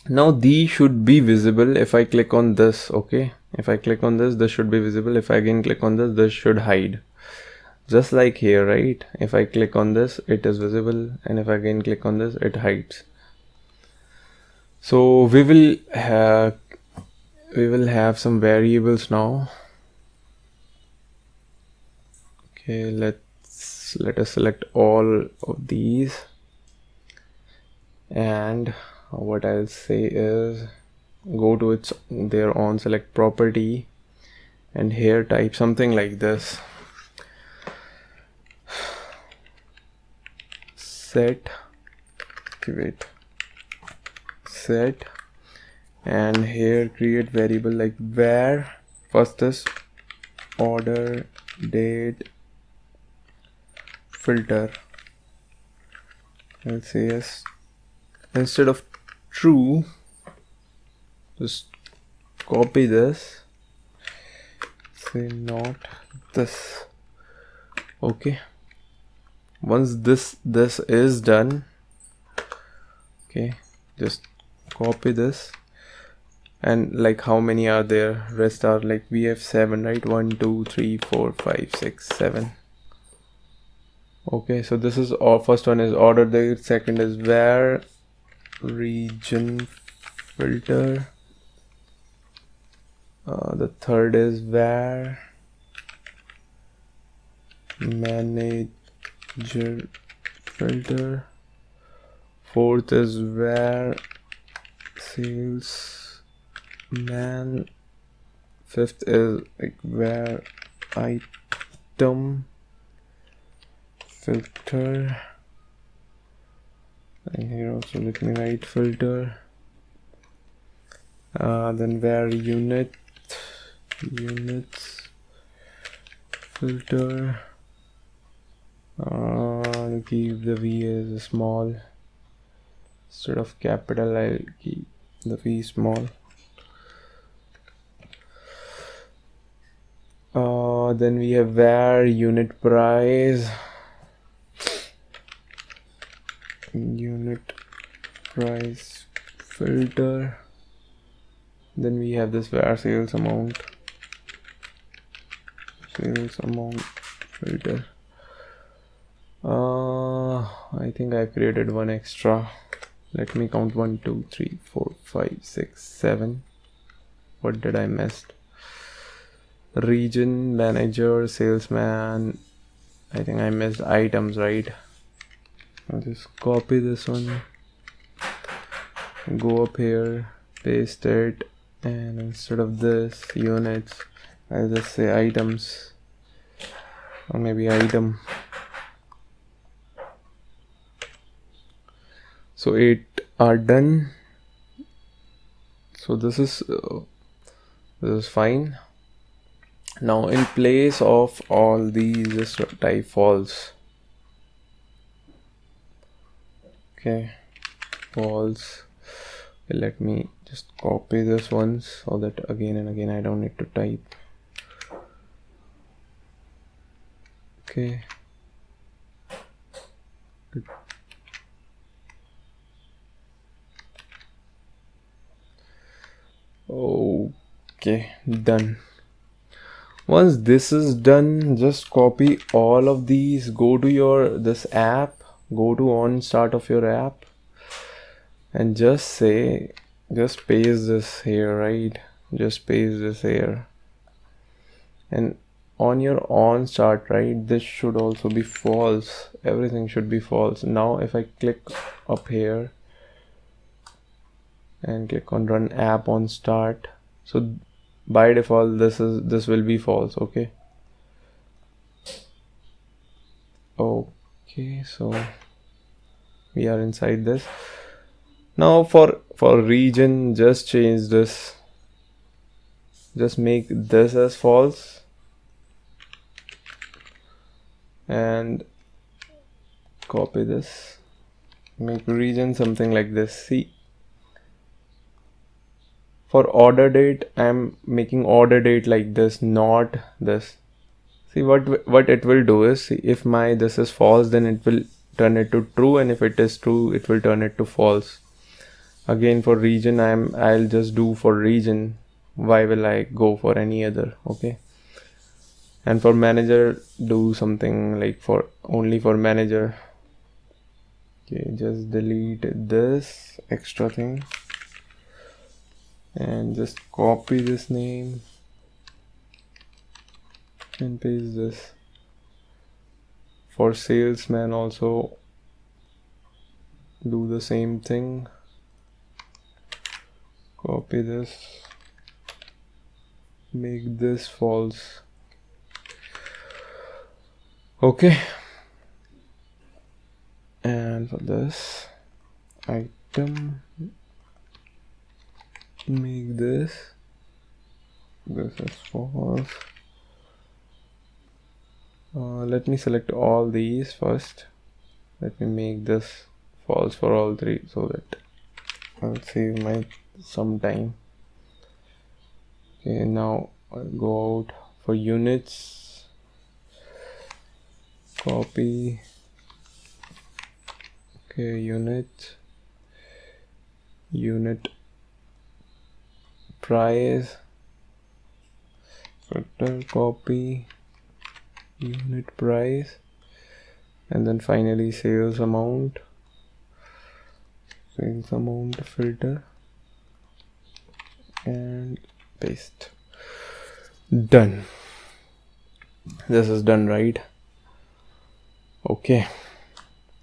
Now these should be visible if I click on this. Okay, if I click on this should be visible. If I again click on this should hide, just like here, right? If I click on this, it is visible, and if I again click on this, it hides. So we will have some variables now. Okay, let us select all of these, and what I'll say is go to their on select property, and here type something like this: set, and here create variable like where. First is order date filter. I'll say yes. Instead of true, just copy this, say not this. Okay, once this is done, okay, just copy this, and like how many are there? Rest are like we have 7, right? 1 2 3 4 5 6 7. Okay, so this is our first one is order date, second is where region filter, the third is where manager filter, fourth is where salesman, fifth is like where item filter, and here also let me write filter, then where units filter, keep the V as small instead of capital. I'll keep the V small. Then we have where unit price filter, then we have this where sales amount filter. I think I created one extra. Let me count 1 2 3 4 5 6 7. What did I miss? Region manager salesman. I think I missed items, right? I'll just copy this one, go up here, paste it, and instead of this units, I'll just say items, or maybe item. So 8 are done. So this is fine. Now in place of all these, just type false. Okay, false. Okay, let me just copy this once so that again and again I don't need to type. Okay. Okay, done. Once this is done, just copy all of these, go to this app, go to on start of your app, and just paste this here, right? Just paste this here, and on your on start, right, this should also be false. Everything should be false. Now if I click up here and click on run app on start, so by default this will be false. Okay, Okay, so we are inside this. Now for region, just change this, just make this as false and copy this, make region something like this. See, for order date I'm making order date like this, not this. See, what it will do is, see, if my this is false, then it will turn it to true, and if it is true, it will turn it to false. Again, for region I'll just do for region. Why will I go for any other? Okay. And for manager, do something like for only for manager. Okay, just delete this extra thing and just copy this name and paste this. For salesman also do the same thing, copy this, make this false. Okay, and for this item, make this is false. Let me select all these first. Let me make this false for all three so that I'll save my some time. Okay, now I'll go out for units, copy. Okay, unit price, filter, copy unit price, and then finally sales amount filter and paste. Done. This is done, right? Okay,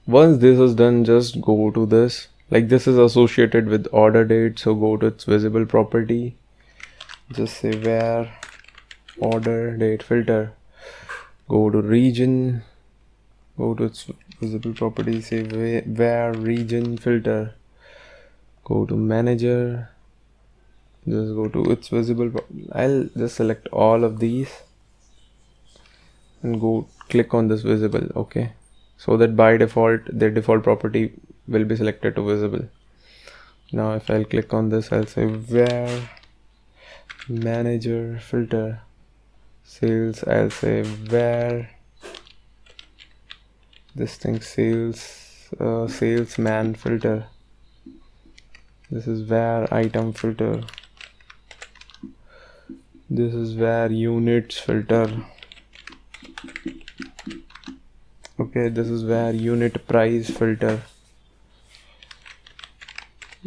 once this is done, just go to this, like this is associated with order date, so go to its visible property, just say where order date filter, go to region, go to its visible property, say where region filter, go to manager, just go to its visible I'll just select all of these and go click on this visible. Okay, so that by default their default property will be selected to visible. Now if I'll click on this, I'll say where manager filter sales, I'll say where this thing salesman filter, this is where item filter, this is where units filter. Okay, this is where unit price filter,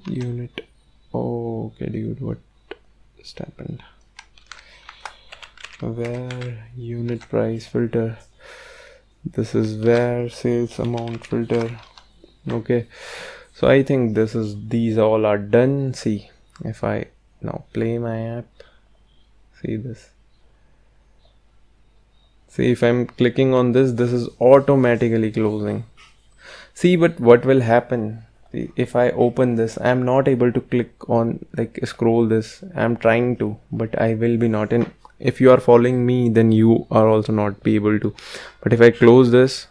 unit. Oh, okay, dude, what just happened? Where unit price filter, this is where sales amount filter. Okay, so I think these all are done. See, if I now play my app, see this. See, if I'm clicking on this, this is automatically closing. See, but what will happen? See, if I open this, I'm not able to click on, like, scroll this. I'm trying to, but I will be not in. If you are following me, then you are also not be able to. But if I close this,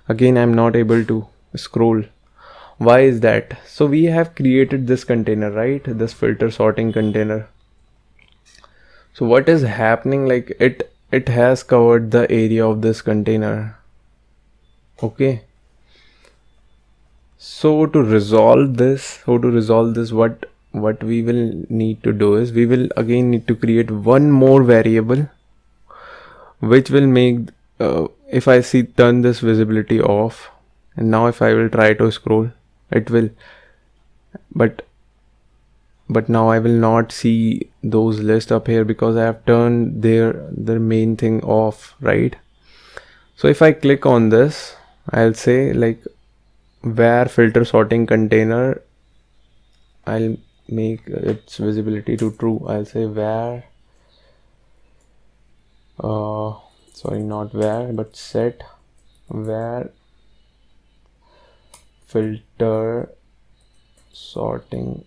again, I'm not able to scroll. Why is that? So we have created this container, right? This filter sorting container. So what is happening, like it has covered the area of this container. Okay, so to resolve this, what we will need to do is, we will again need to create one more variable which will make if I turn this visibility off, and now if I will try to scroll, it will, but now I will not see those lists up here because I have turned their main thing off, right? So if I click on this, I'll say like where filter sorting container, I'll make its visibility to true. I'll say where sorry, not where, but set where filter sorting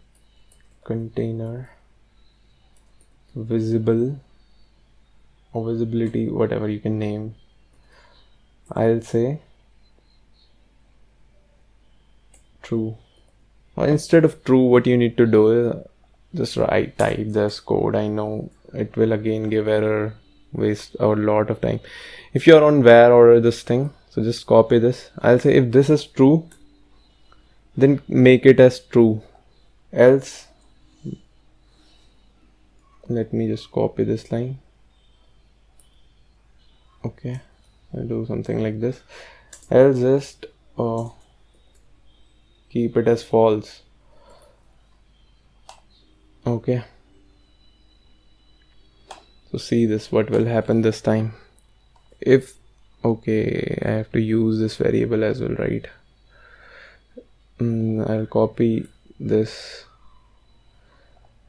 container visible or visibility, whatever you can name. I'll say true. Or instead of true, what you need to do is just type this code. I know it will again give error, waste a lot of time. If you're on where or this thing, so just copy this. I'll say if this is true, then make it as true. Else, let me just copy this line. Okay, I'll do something like this. Else just keep it as false. Okay, so see this, what will happen this time. If okay, I have to use this variable as well, right? I'll copy this.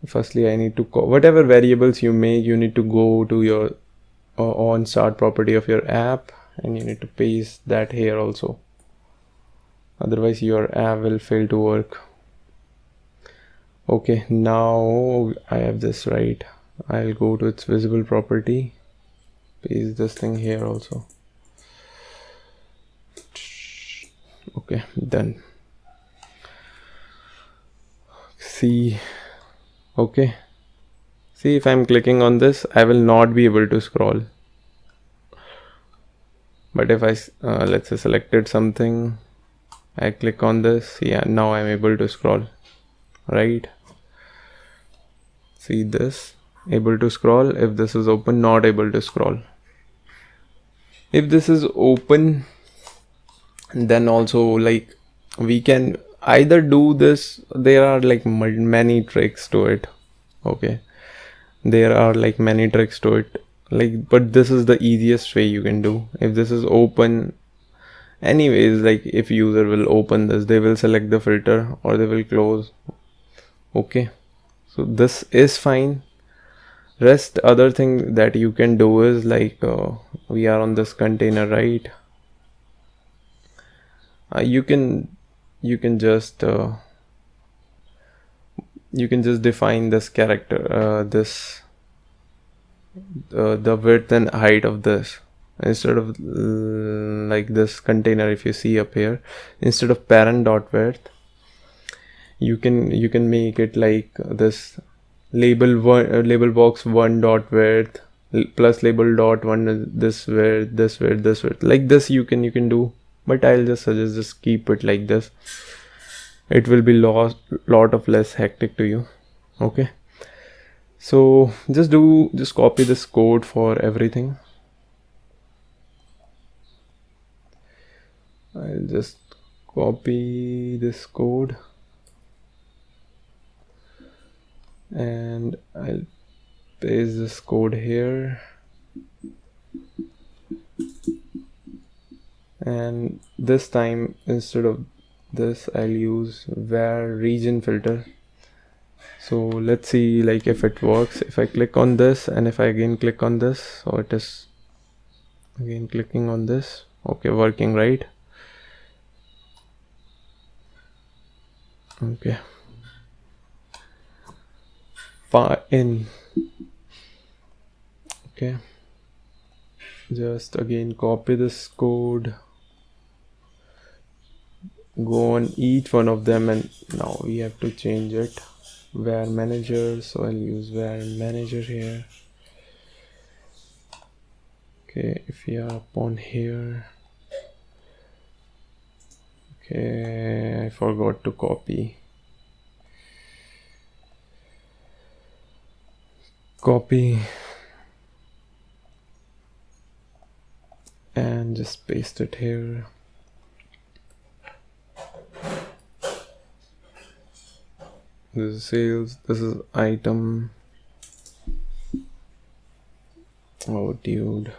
Firstly, I need to whatever variables you make, you need to go to your on start property of your app, and you need to paste that here also. Otherwise your app will fail to work. Okay, now I have this, right? I'll go to its visible property, paste this thing here also. Okay, done. See, okay, see, if I'm clicking on this, I will not be able to scroll. But if I let's say selected something, I click on this, yeah, now I'm able to scroll, right? See this, able to scroll. If this is open, not able to scroll. If this is open, then also like we can either do this. There are like many tricks to it. Okay, there are like many tricks to it, like, but this is the easiest way you can do. If this is open, anyways, like if user will open this, they will select the filter or they will close. Okay, so this is fine. Rest other thing that you can do is like we are on this container, right? You can just define this character, this the width and height of this. Instead of like this container, if you see up here, instead of parent dot width, you can make it like this: label one, label box 1 dot width plus label dot 1 this width, this width, this width. Like this you can do, but I'll just suggest just keep it like this. It will be lot of less hectic to you. Okay, so just copy this code for everything. I'll just copy this code and I'll paste this code here, and this time instead of this I'll use where region filter. So let's see like if it works. If I click on this and if I again click on this, so it is again clicking on this. Okay, working, right? Okay, fine. Okay, just again copy this code, go on each one of them, and now we have to change it. Where manager, so I'll use where manager here. Okay, if we are upon here, okay, I forgot to copy and just paste it here. This is sales, this is item. Oh dude,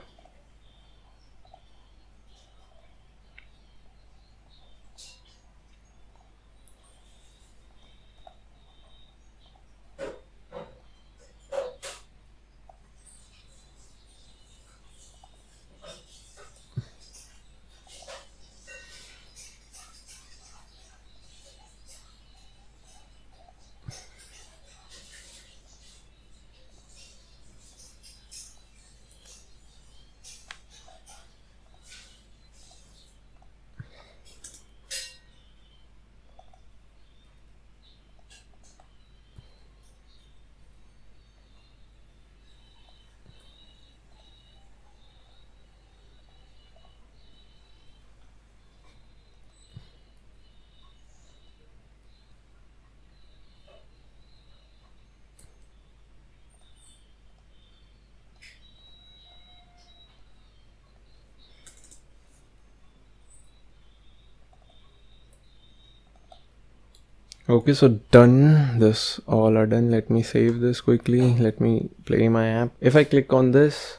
Okay, so done. This all are done. Let me save this quickly. Let me play my app. If I click on this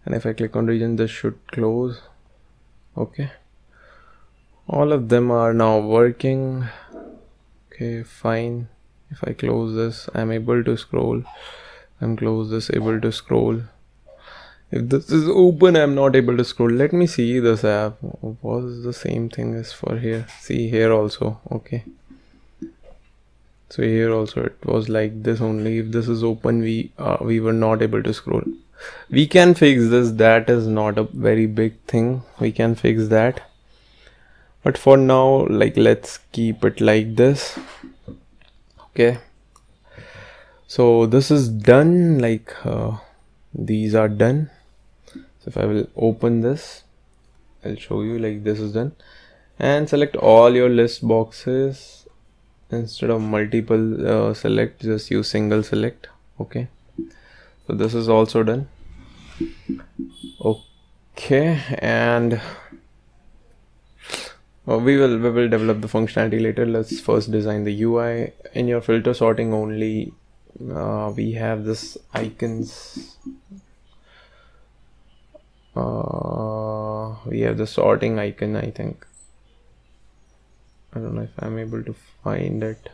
and if I click on region, this should close. Okay, all of them are now working. Okay, fine. If I close this, I'm able to scroll. I'm close this, able to scroll. If this is open, I'm not able to scroll. Let me see this app. Was the same thing as for here? See here also. Okay. So here also it was like this only. If this is open, we were not able to scroll. We can fix this. That is not a very big thing. We can fix that. But for now, like, let's keep it like this. Okay. So this is done. Like these are done. So if I will open this, I'll show you like this is done. And select all your list boxes. Instead of multiple select, just use single select. Okay, so this is also done. Okay, and we will develop the functionality later. Let's first design the UI. In your filter sorting only, we have this icons. We have the sorting icon, I think. I don't know if I'm able to find it.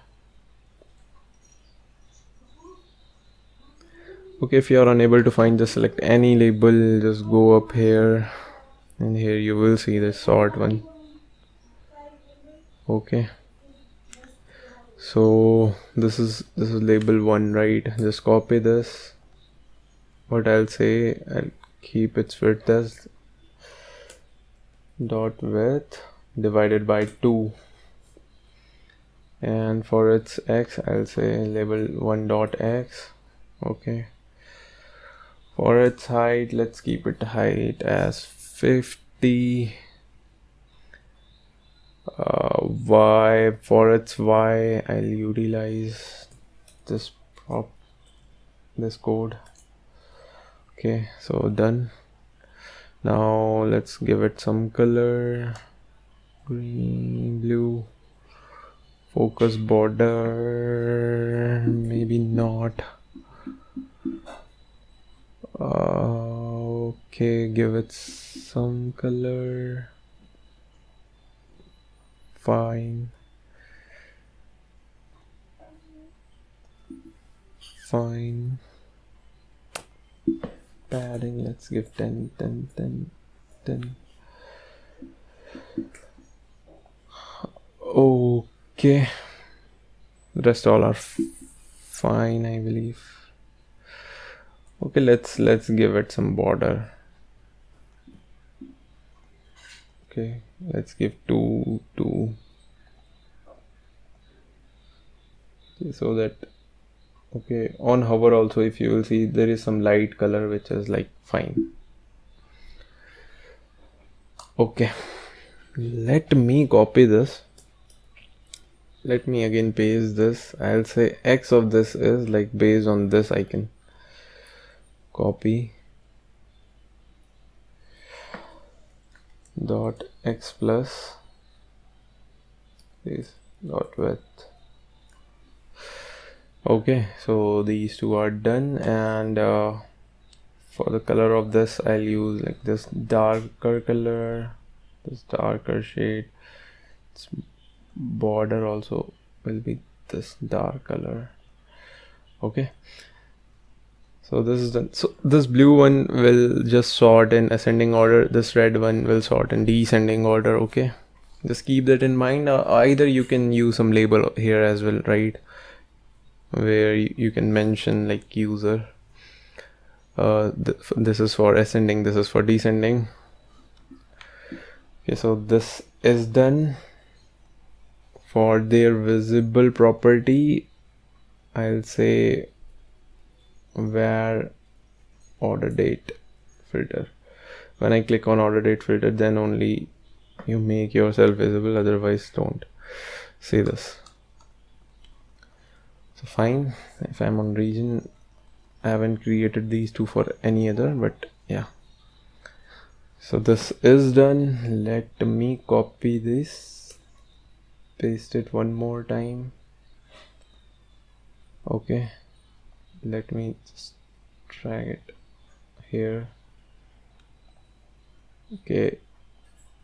Okay, if you are unable to find, just select any label, just go up here, and here you will see the sort one. Okay, so this is label 1, right? Just copy this. What I'll say, I'll keep its width as dot width divided by 2, and for its x, I'll say label 1 dot x. Okay, for its height, let's keep it height as 50. Y, for its y, I'll utilize this code. Okay, so done. Now let's give it some color, green, blue, focus border, maybe not. Okay, give it some color. Fine. Padding, let's give 10. Okay, rest all are fine, I believe. Okay, let's give it some border. Okay, let's give 2. Okay, so that, okay, on hover also, if you will see, there is some light color which is like fine. Okay, let me copy this. Let me again paste this. I'll say x of this is like based on this icon. Copy dot x plus is dot width. Okay, so these two are done, and for the color of this, I'll use like this darker color, this darker shade. Its border also will be this dark color. Okay, so this is done. So this blue one will just sort in ascending order. This red one will sort in descending order. Okay, just keep that in mind. Either you can use some label here as well, right? Where you can mention like user. This is for ascending, this is for descending. Okay, so this is done. For their visible property, I'll say where order date filter. When I click on order date filter, then only you make yourself visible, otherwise don't. See this. So fine, if I'm on region, I haven't created these two for any other, but yeah. So this is done. Let me copy this, paste it one more time. Okay, let me just drag it here. Okay,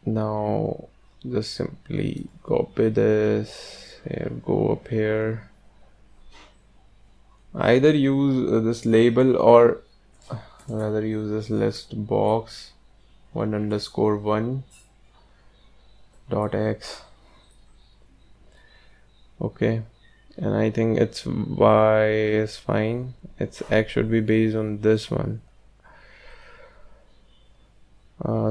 now just simply copy this here, go up here, either use this label or rather use this list box 1_1 dot x. Okay, and I think it's y is fine. Its x should be based on this one.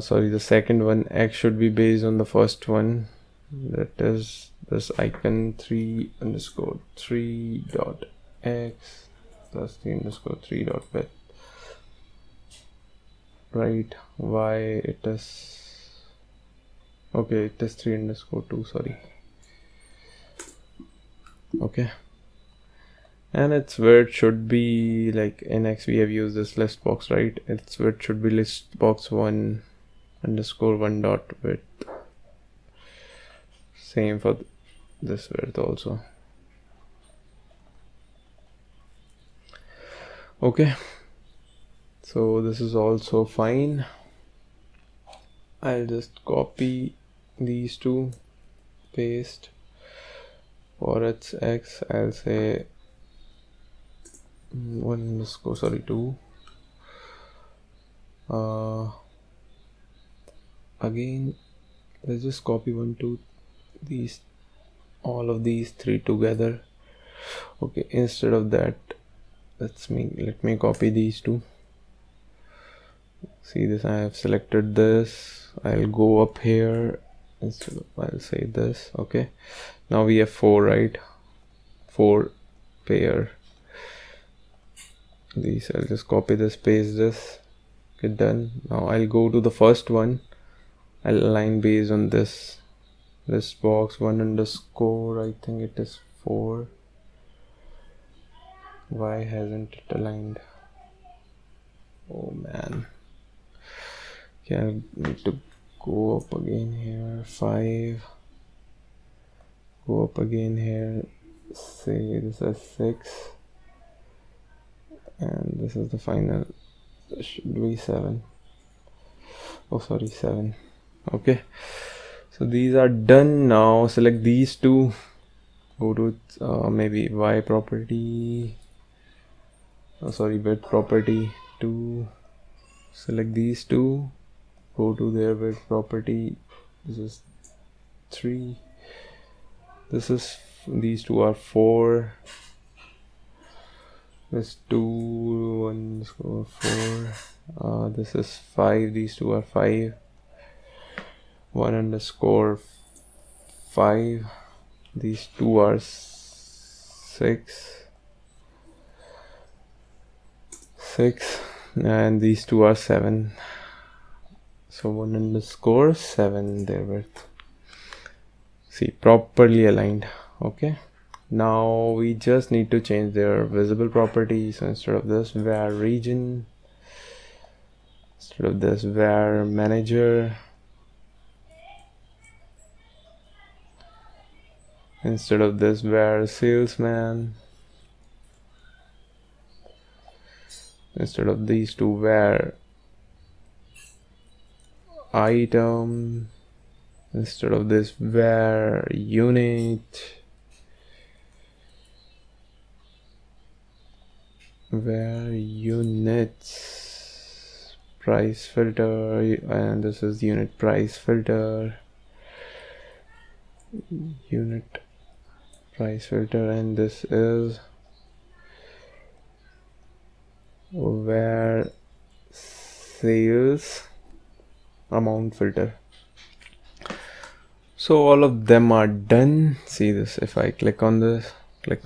Sorry, the second one. X should be based on the first one, that is this icon 3_3 dot x plus 3_3 dot width. Right, y it is, okay, it is 3_2, sorry. Okay, and its width should be like in X we have used this list box, right? Its width should be list box 1_1 dot width. Same for this width also. Okay, so this is also fine. I'll just copy these two, paste. For its x, I'll say 2. Again, let's just copy 1, 2, these, all of these 3 together. Okay, instead of that, let me copy these 2. See this, I have selected this. I'll go up here, instead of, I'll say this. Okay, now we have 4, right? 4 pair. These, I'll just copy this, paste this, get done. Now I'll go to the first one. I'll align based on this list box 1_, I think it is 4. Why hasn't it aligned? Oh man. Okay, I need to go up again here, 5. Go up again here, say this is 6. And this is the final, this should be 7. Oh sorry, 7. Okay, so these are done. Now select these 2, go to maybe y property, width property 2, select these 2, go to their width property. This is 3, this is, these 2 are 4, this 2, 4, this is 5, these 2 are 5, 1_5, these 2 are 6, and these 2 are 7. So 1_7 their width. See, properly aligned. Okay, now we just need to change their visible properties. So instead of this var region, instead of this var manager, instead of this var salesman, instead of these 2 var item, instead of this var unit, var units price filter, and this is unit price filter, unit price filter, and this is var sales amount filter. So all of them are done. See this, if I click on this, click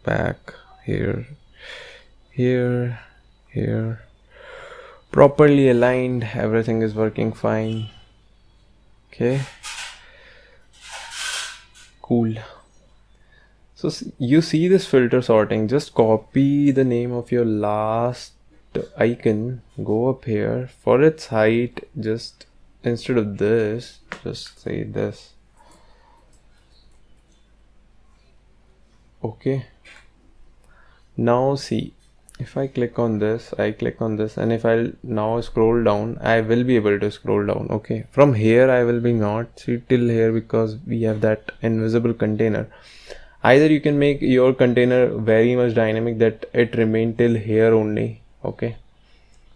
back here, properly aligned, everything is working fine. Okay, cool. So you see this filter sorting, just copy the name of your last icon, go up here, for its height, just instead of this, just say this. Okay, now see, if I click on this, and if I now scroll down, I will be able to scroll down. Okay, from here I will be not see till here because we have that invisible container. Either you can make your container very much dynamic that it remain till here only. Okay,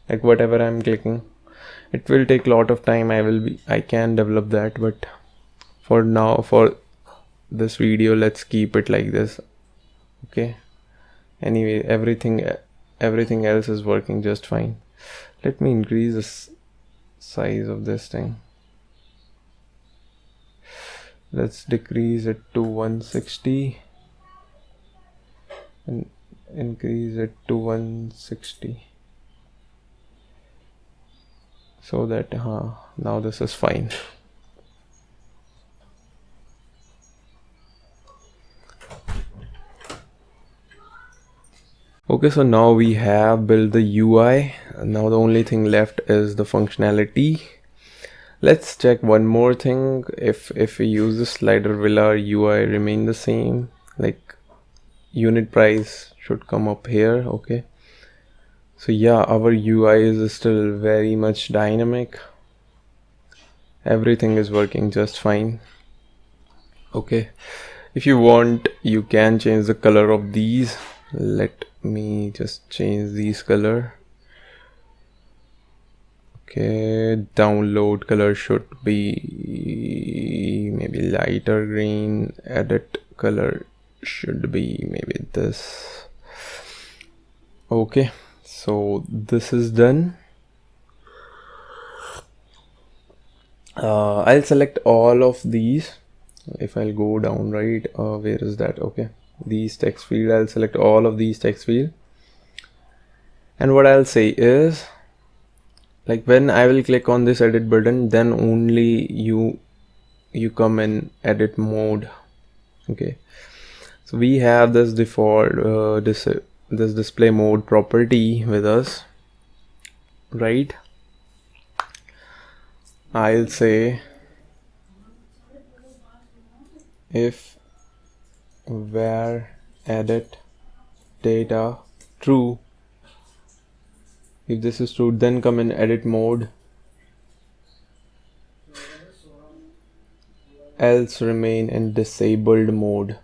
like whatever I'm clicking, it will take a lot of time. I can develop that, but for now, for this video, let's keep it like this. Okay, anyway, everything else is working just fine. Let me increase the size of this thing. Let's decrease it to 160 and increase it to 160 so that now this is fine. Okay, so now we have built the UI. Now the only thing left is the functionality. Let's check one more thing. If we use the slider, will our UI remain the same? Like unit price should come up here. Okay, so yeah, our UI is still very much dynamic. Everything is working just fine. Okay, if you want, you can change the color of these. Let me just change these color. Okay, download color should be maybe lighter green. Edit color should be maybe this. Okay, so this is done. I'll select all of these. If I'll go down, right, where is that? Okay, these text field, I'll select all of these text field, and what I'll say is, like, when I will click on this edit button, then only you come in edit mode. Okay, so we have this default this display mode property with us, right? I'll say if where edit data true, if this is true, then come in edit mode, else remain in disabled mode.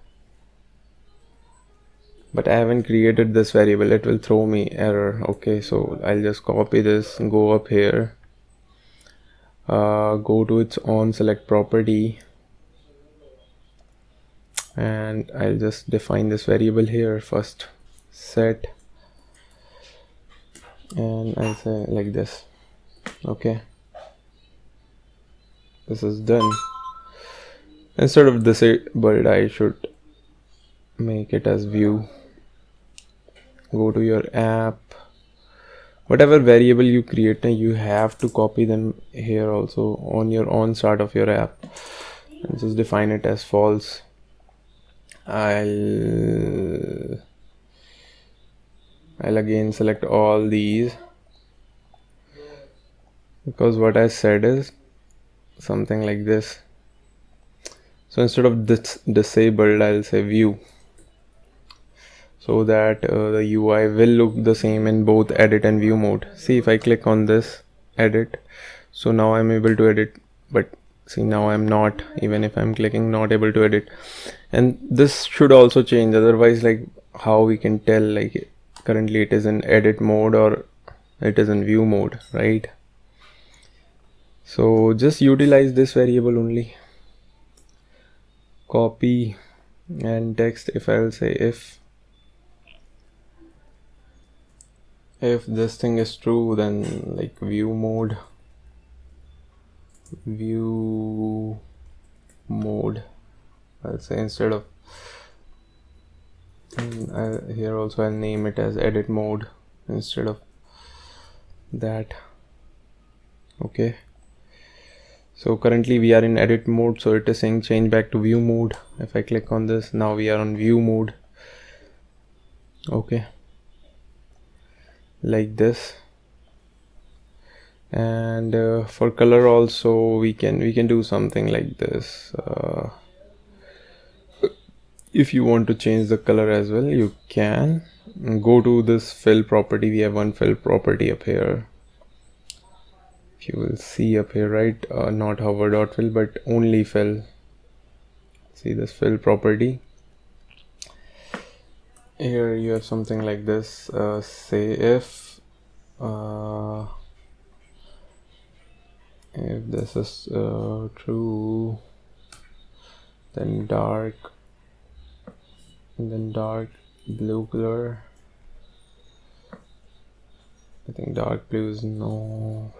But I haven't created this variable, it will throw me error. Okay, so I'll just copy this and go up here, go to its on select property, and I'll just define this variable here first, set, and I'll say like this. Okay, this is done. Instead of disabled, I should make it as view. Go to your app, whatever variable you create, you have to copy them here also on your on start of your app, and just define it as false. I'll again select all these, because what I said is something like this. So instead of this disabled, I'll say view, so that the UI will look the same in both edit and view mode. See, if I click on this edit, so now I'm able to edit, but see, now I'm not, even if I'm clicking, not able to edit. And this should also change, otherwise, like, how we can tell, like, currently it is in edit mode or it is in view mode, right? So just utilize this variable only. Copy and text, if I'll say if this thing is true, then like view mode, I'll say, instead of here also I'll name it as edit mode instead of that. Okay, so currently we are in edit mode, so it is saying change back to view mode. If I click on this, now we are on view mode. Okay, like this. And for color also we can do something like this. If you want to change the color as well, you can go to this fill property. We have one fill property up here. If you will see up here, right, not hover.fill but only fill. See this fill property. Here you have something like this. Say if this is true, then dark blue color. I think dark blue is no.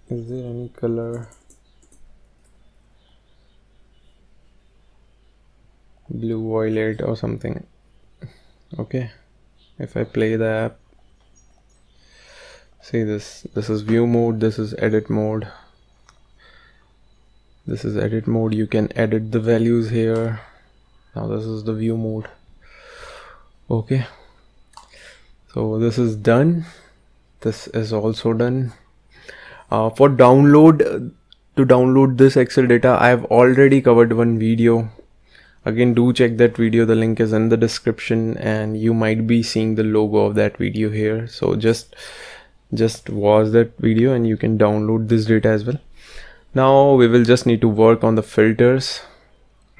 Is there any color? Blue violet or something. Okay, if I play the app, see this is view mode, this is edit mode. This is edit mode. You can edit the values here. Now this is the view mode. Okay, so this is done. This is also done. For download, to download this Excel data, I have already covered one video. Again, do check that video. The link is in the description, and you might be seeing the logo of that video here. So just watch that video and you can download this data as well. Now we will just need to work on the filters,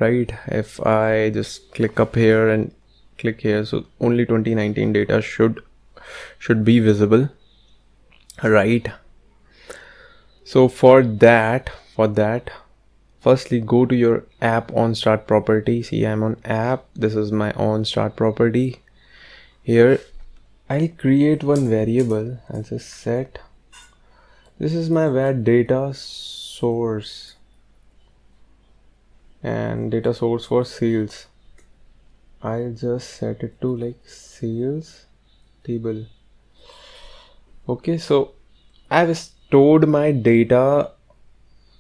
right? If I just click up here and click here, so only 2019 data should be visible, right? So for that, firstly go to your app on start property. See, I'm on app. This is my on start property. Here I'll create one variable as a set. This is my where data source and data source for sales. I'll just set it to like sales table. Okay, so I've stored my data.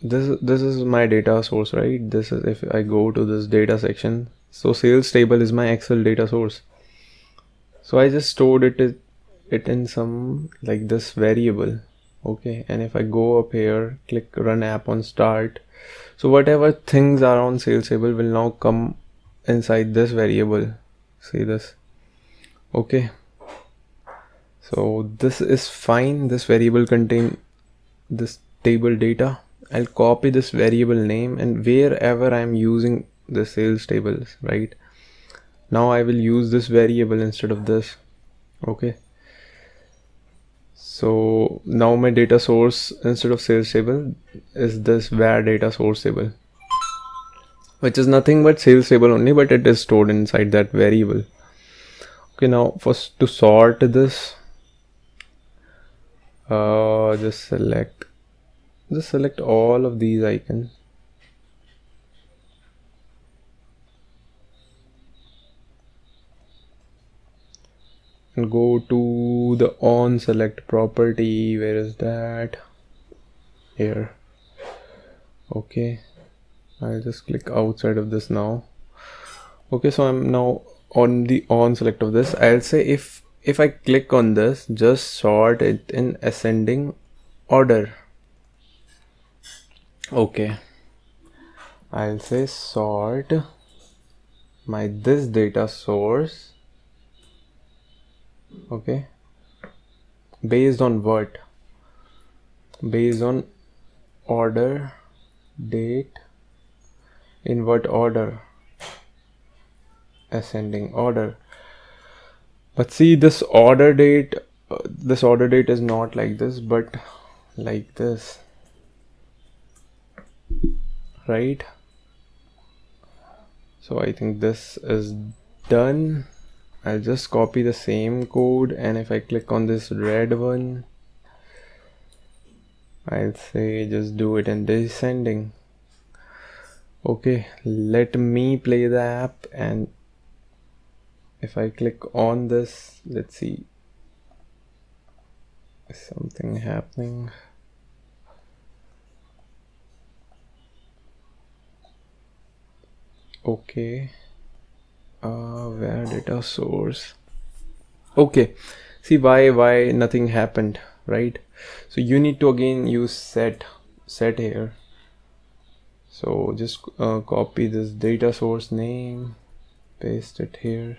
This is my data source, right? This is, if I go to this data section, so sales table is my Excel data source. So I just stored it in some like this variable. Okay, and if I go up here, click run app on start, so whatever things are on sales table will now come inside this variable. See this? Okay, so this is fine. This variable contain this table data. I'll copy this variable name, and wherever I'm using the sales tables, right, now I will use this variable instead of this. Okay, so now my data source instead of sales table is this where data source table, which is nothing but sales table only, but it is stored inside that variable. Okay, now first to sort this, just select all of these icons. And go to the on select property. Where is that? Here. Okay, I'll just click outside of this now. Okay, so I'm now on the on select of this. I'll say if I click on this, just sort it in ascending order. Okay, I'll say sort my this data source. Okay, based on what? Based on order date. In what order? Ascending order. But see, this order date is not like this, but like this, right? So I think this is done. I'll just copy the same code, and if I click on this red one, I'll say just do it in descending. Okay, let me play the app, and if I click on this, let's see, something happening. Okay, where data source. Okay, see why nothing happened, right? So you need to again use set here. So just copy this data source name, paste it here.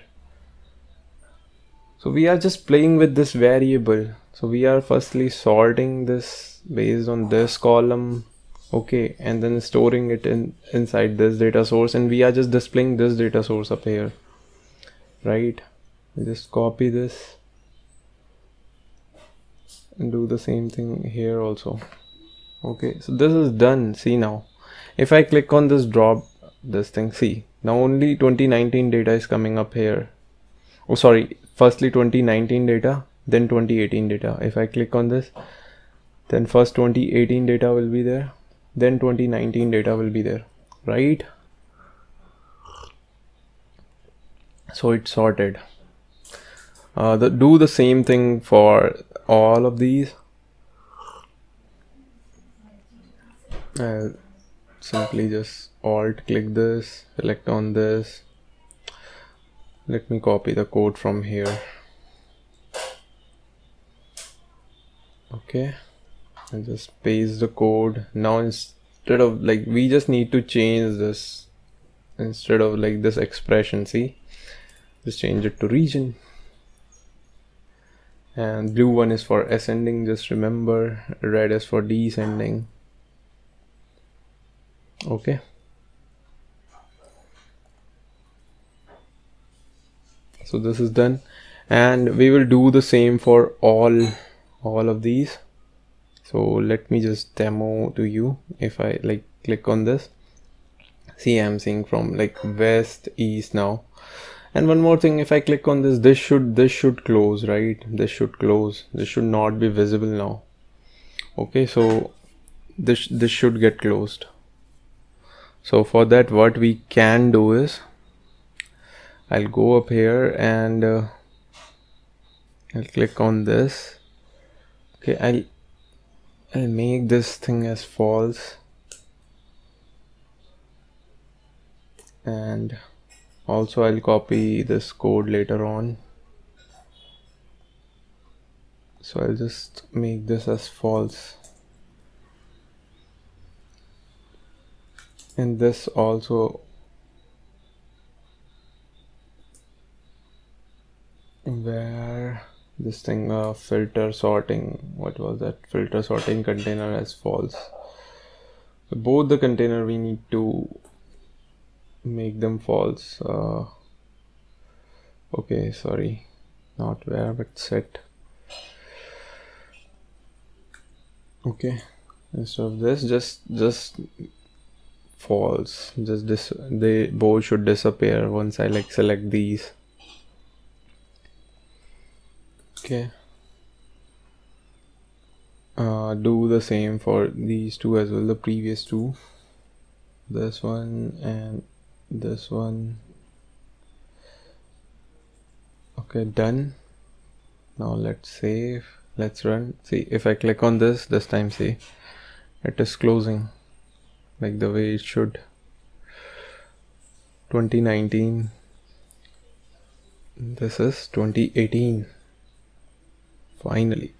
So we are just playing with this variable. So we are firstly sorting this based on this column, okay, and then storing it inside this data source, and we are just displaying this data source up here, right? Just copy this and do the same thing here also. Okay, so this is done. See now, if I click on this this thing, see now only 2019 data is coming up here. Oh sorry, firstly 2019 data, then 2018 data. If I click on this, then first 2018 data will be there, then 2019 data will be there, right? So it's sorted. Do the same thing for all of these. I'll simply just alt click this, select on this. Let me copy the code from here. Okay, and just paste the code. Now instead of like, we just need to change this, instead of like this expression, see, just change it to region. And blue one is for ascending, just remember, red is for descending. Okay, so this is done, and we will do the same for all of these. So let me just demo to you. If I like click on this, see I'm seeing from like west, east now. And one more thing, if I click on this, this should close, right? This should close. This should not be visible now. Okay, so this should get closed. So for that, what we can do is, I'll go up here and I'll click on this. Okay, I'll make this thing as false, and also I'll copy this code later on. So I'll just make this as false, and this also, where this thing filter sorting, what was that, filter sorting container as false. So both the container we need to make them false. Okay, sorry, not where but set. Okay, instead of this, just false, just this, they both should disappear once I like select these. Okay, do the same for these two as well, the previous two, this one and this one. Okay, done. Now let's save, let's run. See, if I click on this time, see, it is closing like the way it should. 2019, this is 2018. Finally.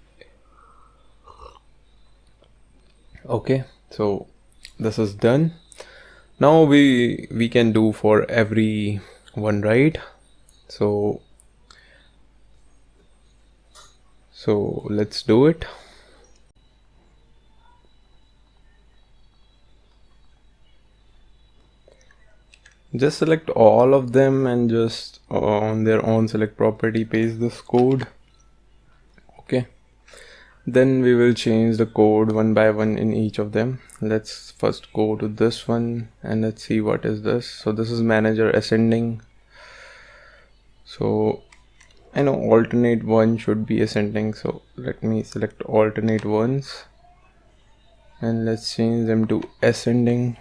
Okay, so this is done. Now we can do for every one, right? So let's do it. Just select all of them and just on their own select property, paste this code. Okay, then we will change the code one by one in each of them. Let's first go to this one and let's see what is this. So this is manager ascending. So I know alternate one should be ascending, so let me select alternate ones and let's change them to ascending.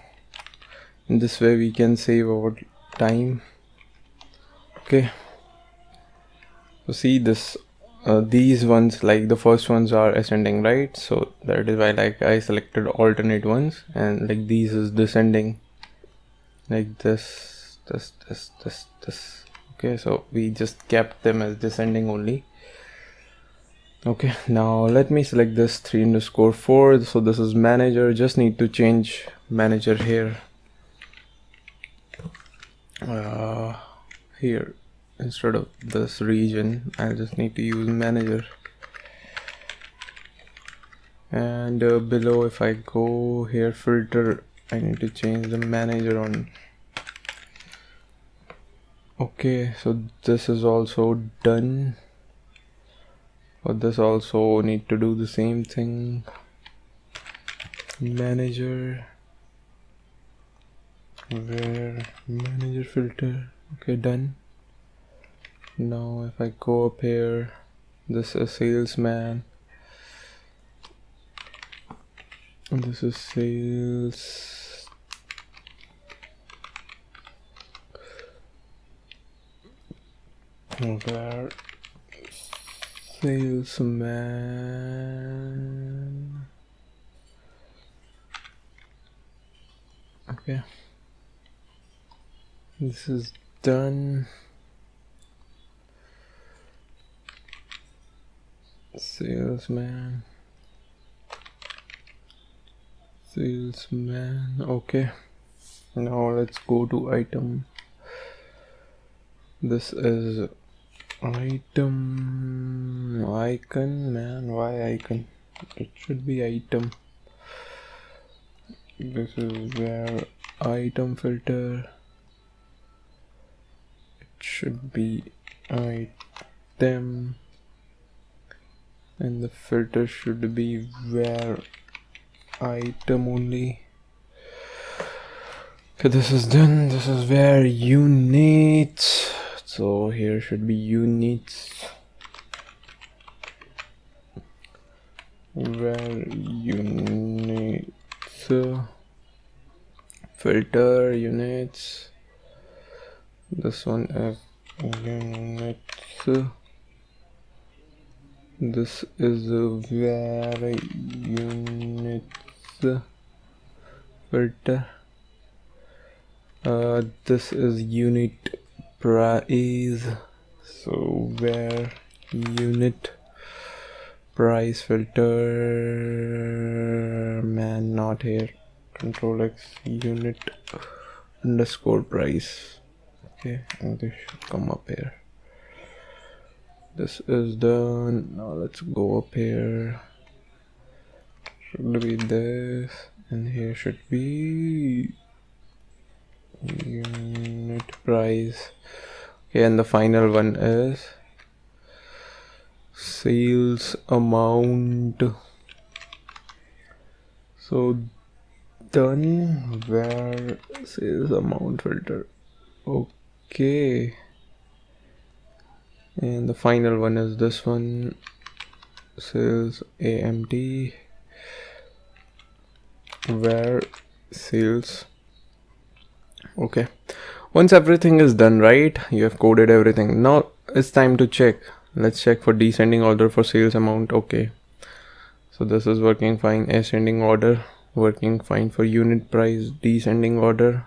In this way we can save our time. Okay, so see this, these ones, like the first ones are ascending, right? So that is why like I selected alternate ones, and like these is descending, like this. Okay, so we just kept them as descending only. Okay, now let me select this 3_4. So this is manager, just need to change manager here. Here instead of this region I just need to use manager, and below if I go here filter, I need to change the manager on. Okay, so this is also done. For this also need to do the same thing, manager, where manager filter. Okay, done. Now if I go up here, this is salesman, this is sales, where salesman. Okay, this is done. Salesman, okay. Now let's go to item. This is item, icon, man, why icon? It should be item. This is where item filter, it should be item, and the filter should be where item only. Okay, this is done. This is where units, so here should be units, where units, filter units, this one is units, this is where units filter, this is unit price, so where unit price filter, man, not here, control X, unit underscore price. Okay, and this should come up here. This is done. Now let's go up here. Should be this, and here should be unit price. Okay, and the final one is sales amount. So done, where sales amount filter. Okay, and the final one is this one, sales AMT, where sales. Okay, once everything is done, right, you have coded everything. Now it's time to check. Let's check for descending order for sales amount. Okay, so this is working fine. Ascending order working fine. For unit price, descending order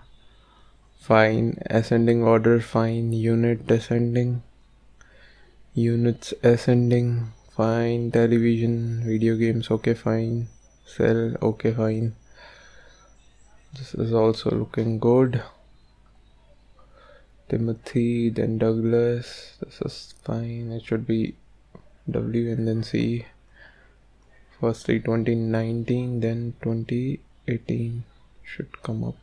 fine, ascending order fine, unit descending, units ascending fine, television, video games, okay fine, cell, okay fine. This is also looking good. Timothy, then Douglas, this is fine. It should be W and then C. Firstly 2019, then 2018 should come up.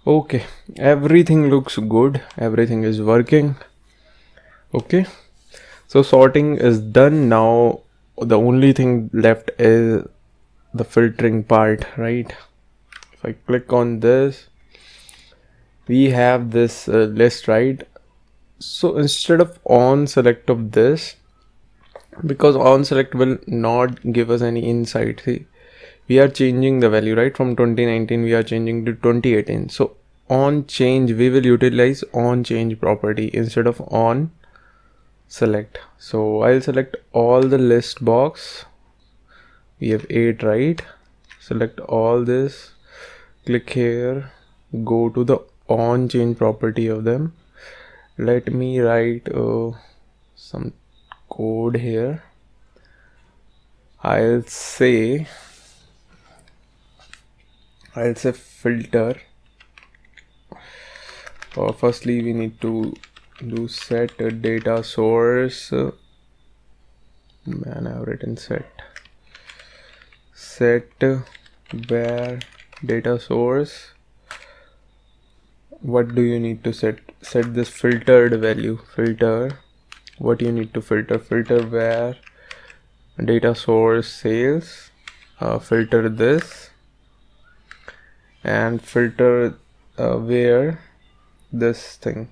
Okay, everything looks good, everything is working. Okay, so sorting is done. Now the only thing left is the filtering part, right? If I click on this, we have this list, right? So instead of on select of this, because on select will not give us any insight, see, we are changing the value, right? From 2019 we are changing to 2018. So on change, we will utilize on change property instead of on select. So I'll select all the list box. We have 8, right? Select all this, click here, go to the on change property of them. Let me write some code here. I'll say I'll say filter. Firstly we need to do set data source. Man, I've written set where data source. What do you need to set this filtered value. Filter what you need to filter where data source sales. Filter this and filter where this thing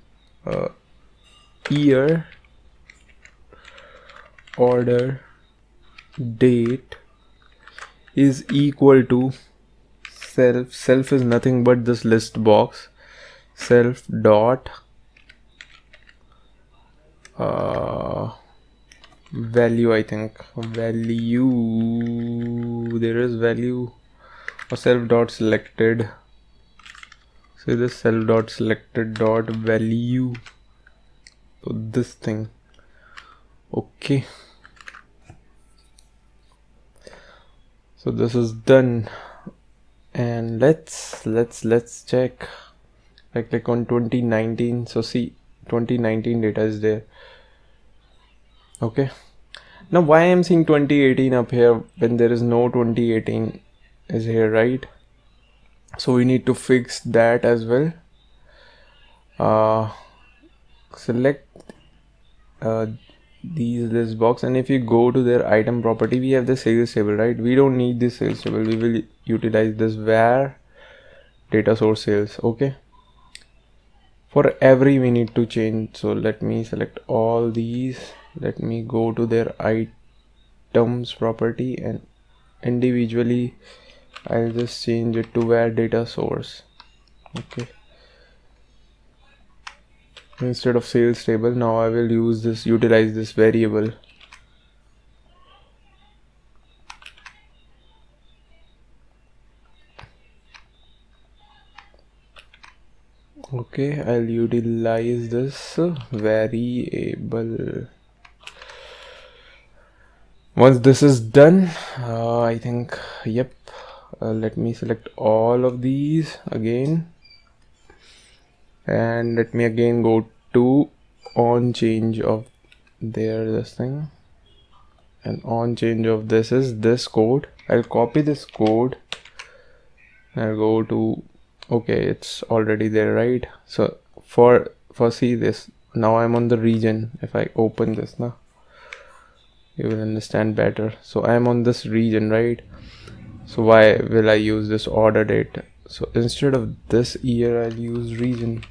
year, order, date is equal to self is nothing but this list box, self dot value. I think value, there is value, or self dot selected. So this self dot selected dot value, so this thing. Okay, so this is done, and let's check. I click on 2019. So see, 2019 data is there. Okay, now why I'm seeing 2018 up here when there is no 2018 is here, right? So we need to fix that as well. Select these list box, and if you go to their item property, we have the sales table, right? We don't need this sales table. We will utilize this where data source sales. Okay, for every we need to change. So let me select all these. Let me go to their items property, and individually I'll just change it to where data source. Okay, instead of sales table, now I will utilize this variable. Okay, I'll utilize this variable. Once this is done, I think, yep, let me select all of these again, and let me again go to on change of this thing, and on change of this is this code. I'll copy this code. I'll go to, okay, it's already there, right? So for see this, now I'm on the region. If I open this now, you will understand better. So I'm on this region, right? So why will I use this order date? So instead of this year, I'll use region.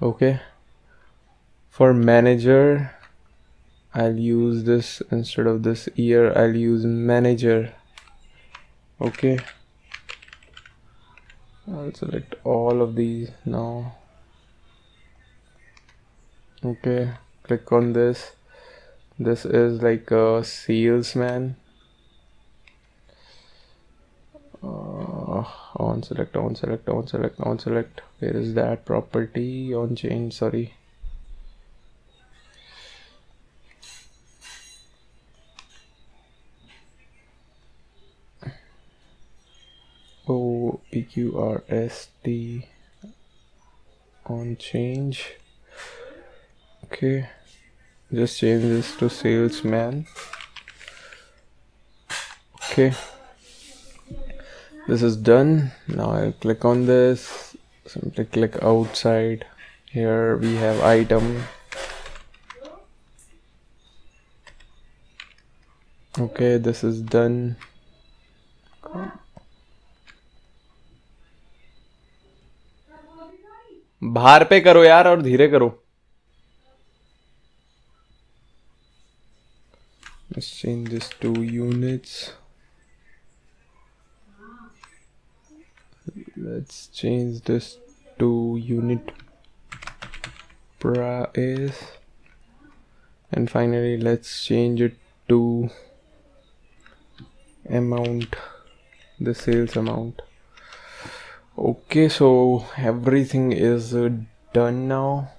Okay, for manager, I'll use this. Instead of this year, I'll use manager. Okay, I'll select all of these now. Okay, click on this. This is like a salesman. On select. Where is that property? On change, sorry. PQRST on change. Okay, just change this to salesman. Okay, this is done. Now I'll click on this, simply click outside. Here we have item. Okay, this is done. बाहर पे करो यार और धीरे करो. Let's change this to units. Let's change this to unit price, and finally let's change it to amount, the sales amount. Okay, so everything is done now.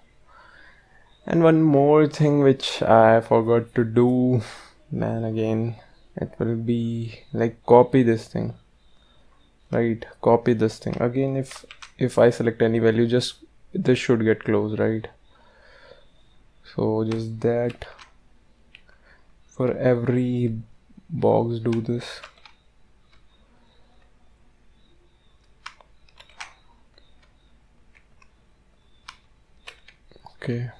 And one more thing which I forgot to do, man, again, it will be like copy this thing. right? Copy this thing again. If I select any value, just this should get closed, right? So just that for every box, do this. Okay.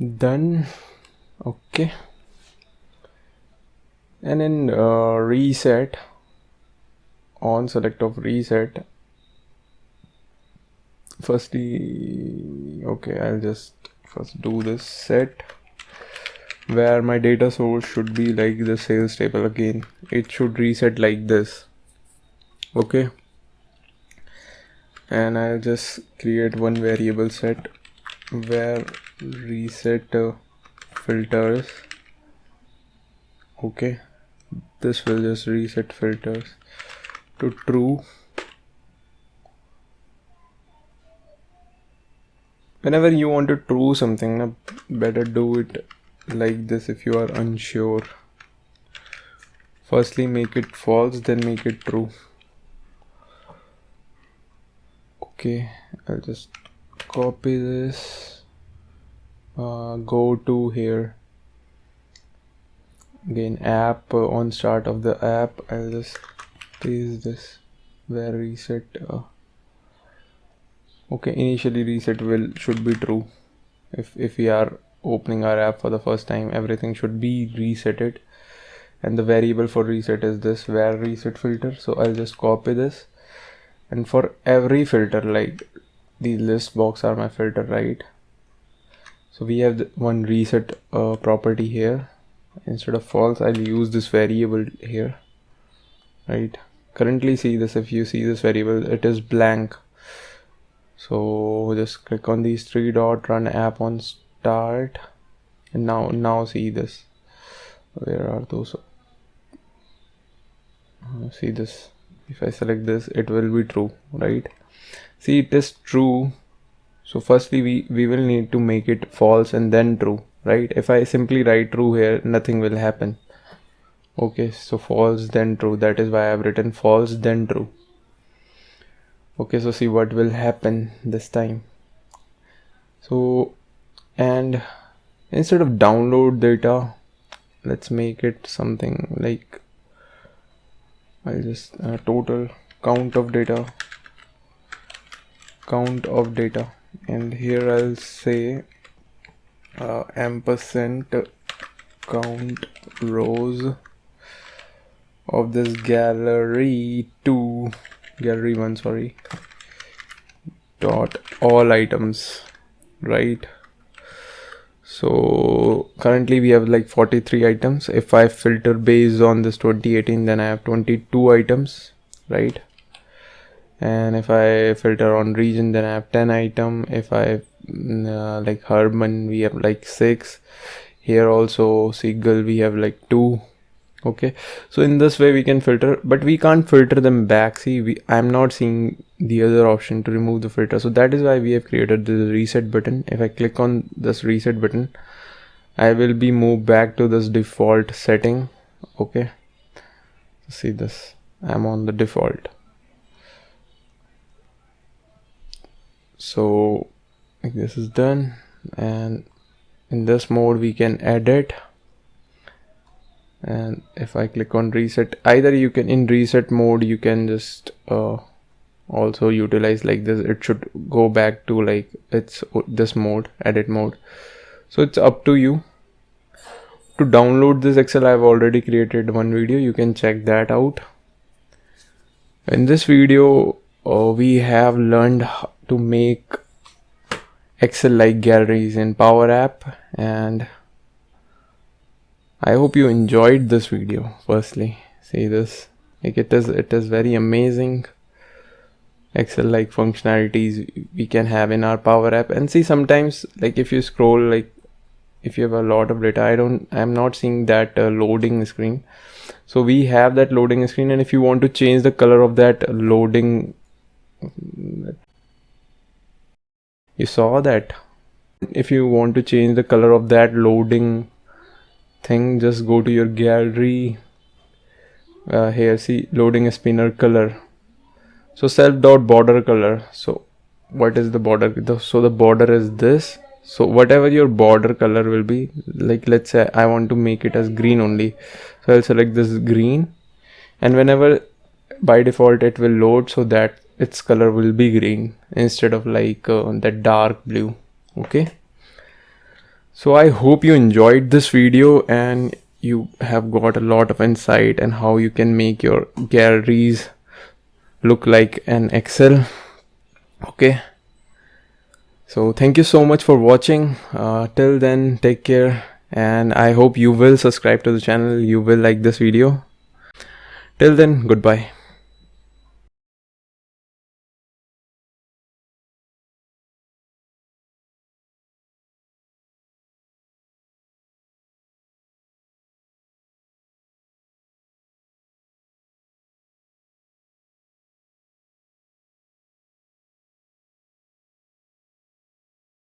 Done. Okay. And in reset, on select of reset, firstly, okay, I'll just first do this set where my data source should be like the sales table. Again, it should reset like this. Okay, and I'll just create one variable set where reset filters. Okay, this will just reset filters to true. Whenever you want to true something, better do it like this. If you are unsure, firstly make it false, then make it true. Okay, I'll just copy this, go to here again, app, on start of the app, I'll just paste this where reset okay, initially reset should be true. If we are opening our app for the first time, everything should be resetted, and the variable for reset is this where reset filter. So I'll just copy this, and for every filter, like the list box are my filter, right? So we have one reset property here. Instead of false, I'll use this variable here, right? Currently see this, if you see this variable, it is blank. So just click on these three dot, run app on start, and now see this, where are those? See this, if I select this, it will be true, right? See, it is true. So firstly we will need to make it false and then true, right? If I simply write true here, nothing will happen. Okay, so false then true, that is why I've written false then true. Okay, so see what will happen this time. So, and instead of download data, let's make it something like, I'll just total count of data, and here I'll say ampersand count rows of this gallery 1, sorry, dot all items, right? So currently we have like 43 items. If I filter based on this 2018, then I have 22 items, right? And if I filter on region, then I have 10 item. If I like urban, we have like 6. Here also Seagull, we have like 2. Okay, so in this way we can filter, but we can't filter them back. See, I'm not seeing the other option to remove the filter, so that is why we have created the reset button. If I click on this reset button, I will be moved back to this default setting. Okay, see this, I'm on the default. So this is done, and in this mode we can edit. And if I click on reset, either you can, in reset mode, you can just also utilize like this. It should go back to like it's this mode, edit mode. So it's up to you. To download this Excel, I've already created one video, you can check that out. In this video we have learned how to make Excel like galleries in PowerApp, and I hope you enjoyed this video. Firstly, see this, like it is very amazing Excel like functionalities we can have in our PowerApp. And see, sometimes like if you scroll, like if you have a lot of data, I'm not seeing that loading screen. So we have that loading screen, and if you want to change the color of that loading, you saw that. If you want to change the color of that loading thing, just go to your gallery. Here, see, loading spinner color. So self dot border color. So what is the border? So the border is this. So whatever your border color will be, like let's say I want to make it as green only, so I'll select this green, and whenever by default it will load, so that its color will be green instead of like that dark blue. Okay, so I hope you enjoyed this video and you have got a lot of insight and how you can make your galleries look like an Excel. Okay, so thank you so much for watching. Till then, take care, and I hope you will subscribe to the channel, you will like this video. Till then, goodbye.